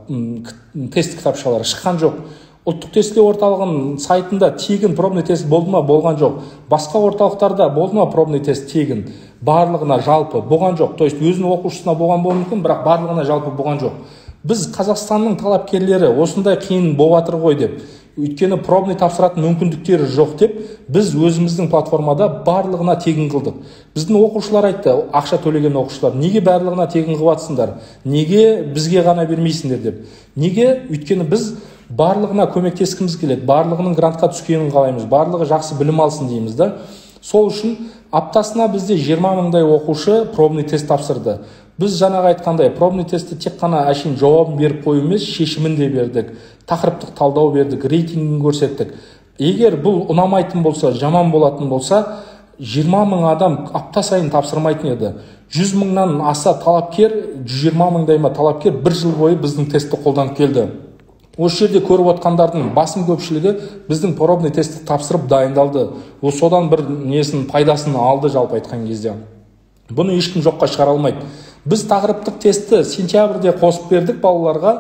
тест кітапшалары? Шыққан жоқ. Ұлттық тестілеу орталығының сайтында тегін пробный тест болды ма? Болған жоқ. Басқа орталықтарда болды ма пробный тест тегін? Барлығына жалпы болған жоқ. То есть өзінің оқушысына болған болуы мүмкін, бірақ барлығына жалпы болған жоқ. Біз Қазақстанның талапкерлері осындай қиын болатыр ғой деп, өйткені пробный тапсыратын мүмкіндіктері жоқ деп, біз өзіміздің платформада барлығына тегін қылдық. Біздің оқушылар айтты, ақша төлеген оқушылар, неге барлығына тегін қылып жатсыңдар? Неге бізге ғана бермейсіңдер деп? Неге? Өйткені біз барлығына көмектескіміз келеді, барлығының грантқа түскенін қалаймыз, барлығы жақсы білім алсын дейміз да. Сол үшін аптасына бізде 20 мыңдай оқушы пробный тест тапсырды. Біз жаңағы айтқандай пробный тестті тек қана әшейін жауабын беріп қою емес, шешімін де бердік, тақырыптық талдау бердік, рейтингін көрсеттік. Егер бұл ұнамайтын болса, жаман болатын болса, 20 мың адам апта сайын тапсырмайтын еді. 100 мыңнан аса талапкер, 120 мыңдай талапкер бір жыл бойы біздің тестті қолданып келді. Осы жерде көріп отқандардың басым көпшілігі біздің пробный тестті тапсырып дайындалды. Содан бір несін пайдасын алды жалпы айтқан кезде. Бұны ешкім жоққа шығара алмайды. Біз тақырыптық тестті сентябрьде қосып бердік балаларға.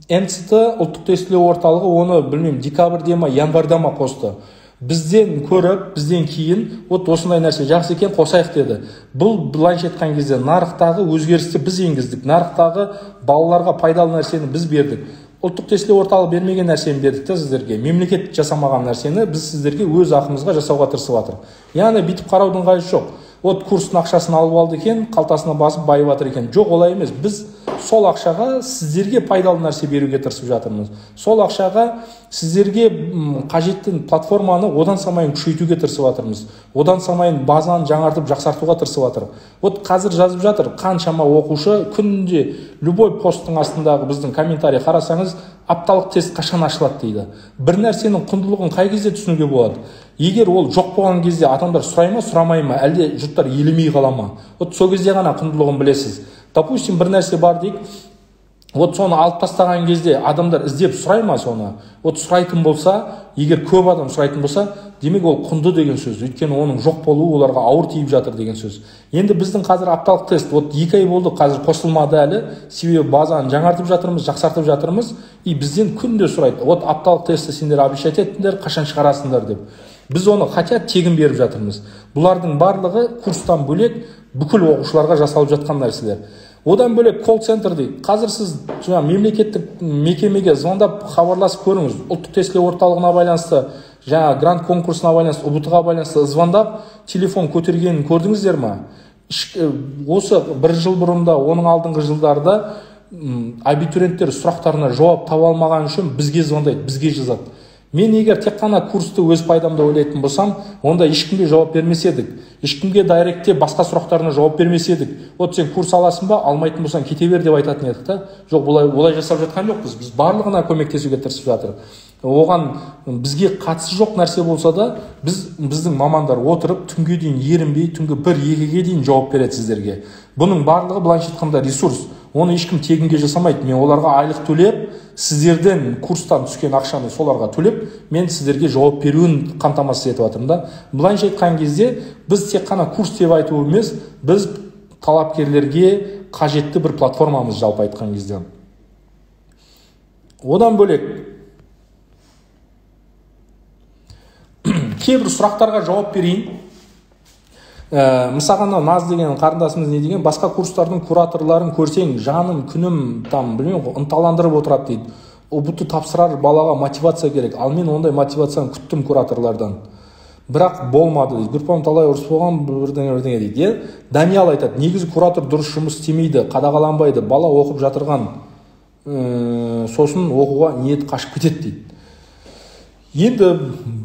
НЦТ ұлттық тестілеу орталығы оны білмеймін декабрьде ма, январьда ма қосты. Бізден көріп, бізден кейін осындай нәрсе жақсы екен қосайық деді. Бұл былайша айтқан кезде нарықтағы өзгерісті біз енгіздік. Нарықтағы балаларға пайдалы нәрсені біз бердік. Ұлттық тестілеу орталығы бермеген нәрсені бердік та сіздерге. Мемлекет жасамаған нәрсені біз сіздерге өз ақымызға жасауға тырысып жатыр. Яғни бүйтіп қараудың қажеті жоқ. Курстың ақшасын алып алды екен, қалтасына басып байып жатыр екен. Жоқ, олай емес. Біз сол ақшаға сіздерге пайдалы нәрсе беруге тырысып жатырмыз. Сол ақшаға сіздерге қажетті платформаны одан самайын күшейтуге тырысып жатырмыз. Одан самайын базаны жаңартып, жақсартуға тырысып жатыр. Қазір жазып жатыр, қаншама оқушы күнде любой посттың астындағы біздің комментарий қарасаңыз, апталық тест қашан ашылады дейді. Бір нәрсенің құндылығын қай кезде түсінуге болады? Егер ол жоқ болған кезде адамдар сұрай ма, сұрамай ма, әлде жұрттар елемей қала ма? Сол кезде ғана құндылығын білесіз. Допустим, бір нәрсе бар дейік, соны алып тастаған кезде адамдар іздеп сұрай ма соны? Сұрайтын болса, егер көп адам сұрайтын болса, демек ол құнды деген сөз. Өйткені оның жоқ болуы оларға ауыр тиіп жатыр деген сөз. Енді біздің қазір апталық тест 2 ай болды, қазір қосылмады әлі. Себебі базаны жаңартып жатырмыз, жақсартып жатырмыз. И бізден күнде сұрайды. Апталық тестті сендер обещать еттіңдер, қашан шығарасыңдар деп. Біз оны хотя тегін беріп жатырмыз. Бұлардың барлығы курстан бөлек бүкіл оқушыларға жасалып жатқан нәрселер. Одан бөлек колл-центр дейді. Қазір сіз мемлекеттік мекемеге звондап хабарласып көріңіз. Ұлттық тестілеу орталығына байланысты, грант конкурсына байланысты, ұбт-ға байланысты звондап, телефон көтергенін көрдіңіздер ма? Осы бір жыл бұрында, оның алдыңғы жылдарда абитуриенттер сұрақтарына жауап таба алмаған үшін бізге звондайды, бізге жазады. Мен егер тек қана курсты өз пайдамда ойлайтын болсам, онда ешкімге жауап бермес едік. Ешкімге дайректте басқа сұрақтарына жауап бермес едік. Сен курс аласың ба, алмайтын болсаң кете бер деп айтатын едік та. Жоқ, олай жасап жатқан жоқпыз. Біз барлығына көмектесуге тырысып жатырмыз. Оған бізге қатысы жоқ нәрсе болса да, біздің мамандар отырып түнге дейін ерінбей, түнгі 1-2-ге дейін жауап береді сіздерге. Бұның барлығы былайша айтқанда ресурс. Оны ешкім тегінге жасамайды. Мен оларға айлық төлеп, сіздерден курстан түскен ақшаны соларға төлеп, мен сіздерге жауап беруін қамтамасыз етіп жатырмын да. Былайша айтқан кезде біз тек қана курс деп айту емес, біз талапкерлерге қажетті бір платформамыз жалпы айтқан кезде. Одан бөлек кейбір сұрақтарға жауап берейін. Мысалға Наз деген қарындасымыз не деген, басқа курстардың кураторларын көрсең, жаным, күнім, ынталандырып отырады дейді. Ұбт тапсырар балаға мотивация керек. Ал мен ондай мотивацияны күттім кураторлардан. Бірақ болмады дейді. Группам талай ұрыс болған, бірдеңе дейді. Даниял айтады, негізі куратор дұрыс жұмыс істемейді, қадағаланбайды, бала оқып жатырған, сосын оқуға ниет қашып кетеді дейді. Енді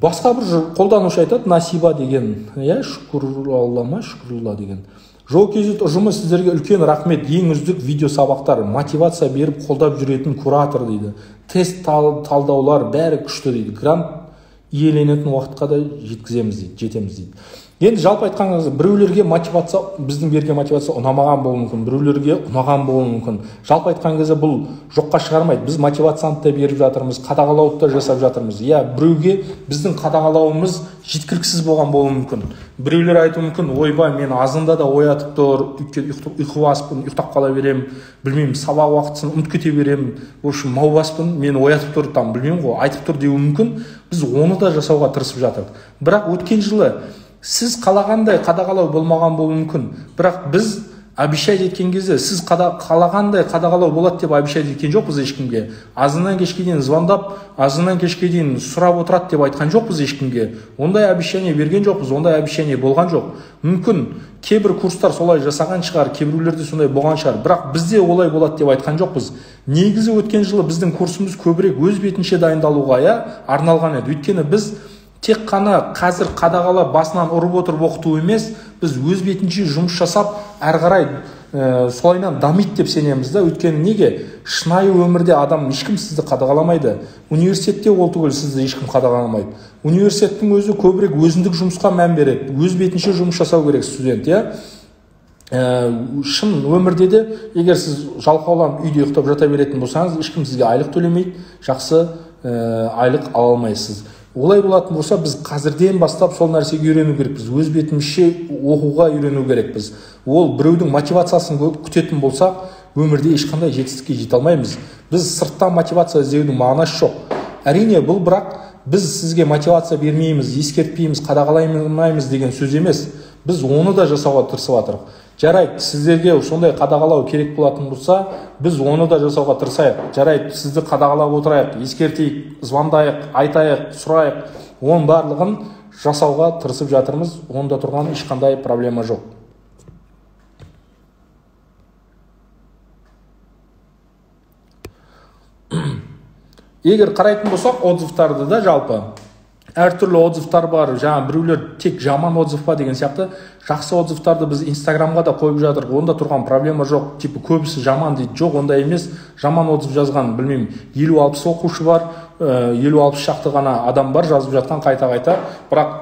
басқа бір қолданушы айтады, Насиба деген, шүкірулла деген. Жол кезет ұжымы сіздерге үлкен рахмет, ең үздік видео сабақтар, мотивация беріп қолдап жүретін куратор дейді. Тест талдаулар бәрі күшті дейді. Грант иеленетін уақытқа да жетеміз дейді. Енді жалпы айтқан кезде біреулерге мотивация, біздің берген мотивация ұнамаған болуы мүмкін, біреулерге ұнаған болуы мүмкін. Жалпы айтқан кезде бұл жоққа шығармайды. Біз мотивацияны да беріп жатырмыз, қадағалауды да жасап жатырмыз. Иә, біреуге біздің қадағалауымыз жеткіліксіз болған болуы мүмкін. Біреулер айтуы мүмкін, ойбай, мен азында да оятып тұр, ұйқы баспын, ұйықтап қала берем, білмеймін, сабақ уақытысын ұмытып кете берем, в общем, мау баспын, мен оятып тұр, там білмеймін ғой, айтып тұр деуі мүмкін. Біз оны да жасауға тырысып жатырмыз. Бірақ өткен жылы сіз қалағандай қадағалау болмаған болуы мүмкін. Бірақ біз обещать еткен кезде сіз қалағандай қадағалау болады деп обещать еткен жоқпыз ешкімге. Азынан кешке дейін звондап, азынан кешке дейін сұрап отырады деп айтқан жоқпыз ешкімге. Ондай обещание берген жоқпыз, ондай обещание болған жоқ. Мүмкін кейбір курстар солай жасаған шығар, кейбіреулерде сондай болған шығар. Бірақ бізде олай болады деп айтқан жоқпыз. Негізі өткен жылы біздің курсымыз көбірек өз бетінше дайындалуға арналған еді. Өйткені біз тек қана қазір қадағалап басынан ұрып отырып оқыту емес, біз өз бетінше жұмыс жасап, әрі қарай солайынан дамиды деп сенеміз да. Өйткені неге? Шынайы өмірде адам ешкім сізді қадағаламайды. Университетте ол түгел сізді ешкім қадағаламайды. Университеттің өзі көбірек өзіндік жұмысқа мән береді. Өз бетінше жұмыс жасау керек студент, иә. Шын өмірде де егер сіз жалқауланып үйде ұйықтап жата беретін болсаңыз, ешкім сізге айлық төлемейді, жақсы айлық ала алмайсыз. Олай болатын болса, біз қазірден бастап сол нәрсеге үйрену керекпіз. Өз бетімізше оқуға үйрену керекпіз. Ол біреудің мотивациясын күтетін болсақ, өмірде ешқандай жетістікке жете алмаймыз. Біз сырттан мотивация іздеудің мағынасы жоқ. Әрине, бұл бірақ біз сізге мотивация бермейміз, ескертпейміз, қадағалаймыз деген сөз емес. Біз оны да жасауға тырысып жатырмыз. Жарайды, сіздерге сондай қадағалау керек болатын болса, біз оны да жасауға тырысайық. Жарайды, сізді қадағалап отырайық, ескертейік, звондайық, айтайық, сұрайық. Оның барлығын жасауға тырысып жатырмыз. Онда тұрған ешқандай проблема жоқ. Егер қарайтын болсақ, отзывтарды да жалпы әртүрлі отзывтар бар. Жаңа біреулер тек жаман отзыв па деген сияқты, жақсы отзывтарды біз Инстаграмға да қойып жатырмыз. Онда тұрған проблема жоқ. Типа көбісі жаман дейді. Жоқ, ондай емес. Жаман отзыв жазған, білмеймін, 50-60 оқушы бар, 50-60 шақты ғана адам бар жазып жатқан қайта-қайта. Бірақ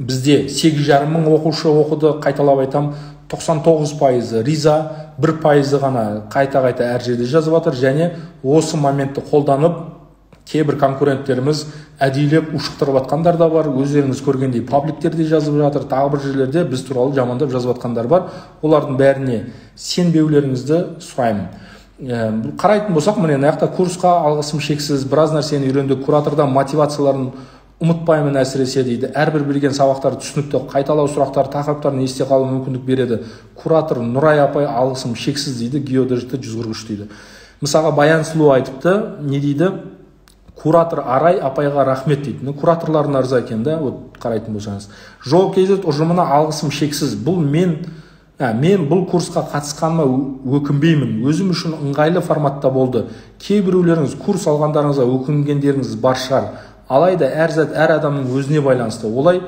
бізде 8,5 мың оқушы оқыды, қайталап айтам, 99% риза, 1% ғана қайта-қайта әр жерде жазып жатыр. Және осы моментті қолданып кейбір конкуренттеріміз әдейілеп ушықтырып жатқандар да бар. Өздеріңіз көргендей пабликтерде жазып жатыр, тағы бір жерлерде біз туралы жамандап жазып жатқандар бар. Олардың бәріне сенбеулеріңізді сұраймын. Қарайтын болсақ, міне мына жақта курсқа алғысым шексіз, біраз нәрсені үйрендік, куратордан мотивацияларын ұмытпаймын әсіресе дейді. Әрбір білген сабақтарды түсінікті, қайталау сұрақтар, тақырыптарын есте қалу мүмкіндік береді. Куратор Нұрай апай алғысым шексіз дейді, геодежті 143 дейді. Мысалға Баян Сұлу айтыпты, не дейді? Куратор Арай апайға рахмет дейді. Кураторлардың арза екен да, қарайтын болсаңыз. Жол кезет ұжымына алғысым шексіз. Мен бұл курсқа қатысқаныма өкінбеймін. Өзім үшін ыңғайлы форматта болды. Кейбіреулеріңіз курс алғандарыңызға өкінгендеріңіз бар шығар. Алайда әр адамның өзіне байланысты. Олай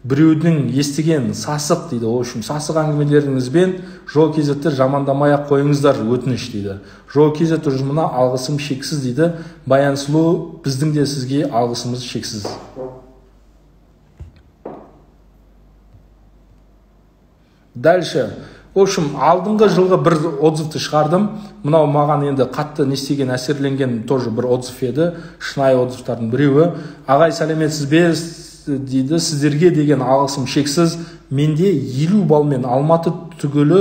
біреудің естіген сасық дейді. Ол үшін сасық әңгімелеріңізбен жол кезетті жамандамай-ақ қойыңыздар, өтініш дейді. Жол кезет ұжымына алғысым шексіз дейді. Баян Сұлу, біздің де сізге алғысымыз шексіз. Дальше. В общем, алдыңғы жылғы бір отзывты шығардым. Мынау маған енді қатты не істеген, әсерленген тоже бір отзыв еді. Шынайы отзывтардың біреуі. Ағай, сәлеметсіз бе дейді, сіздерге деген алғысым шексіз. Менде 50 балмен Алматы түгілі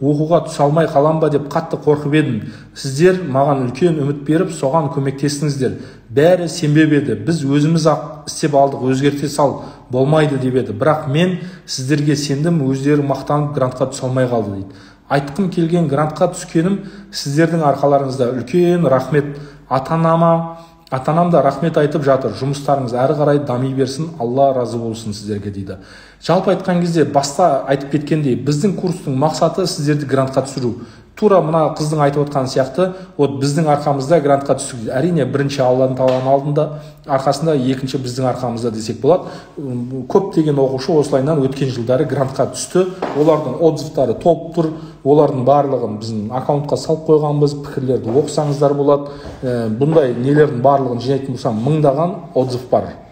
оқуға түсе алмай қалам ба деп қатты қорқып едім. Сіздер маған үлкен үміт беріп, соған көмектестіңіздер. Бәрі сенбеп еді. Біз өзіміз ақ істеп алдық, өзгерте сал болмайды деп еді. Бірақ мен сіздерге сендім, өздері мақтанып грантқа түсе алмай қалды дейді. Айтқым келген, грантқа түскенім сіздердің арқаларыңызда. Үлкен рахмет. Атанам да рахмет айтып жатыр. Жұмыстарыңыз әрі қарай дами берсін. Алла разы болсын сіздерге дейді. Жалпы айтқан кезде баста айтып кеткендей, біздің курстың мақсаты сіздерді грантқа түсіру. Тура мына қыздың айтып отқан сияқты, біздің арқамызда грантқа түсіп, әрине бірінші Алланың тағаланың алдында арқасында, екінші біздің арқамызда десек болады. Көптеген оқушы осылайынан өткен жылдары грантқа түсті. Олардың отзывтары толып тұр. Олардың барлығын біздің аккаунтқа салып қойғанбыз. Пікірлерді оқысаңыздар болады. Бұндай нелердің барлығын жинайтын болсам, мыңдаған отзыв бар.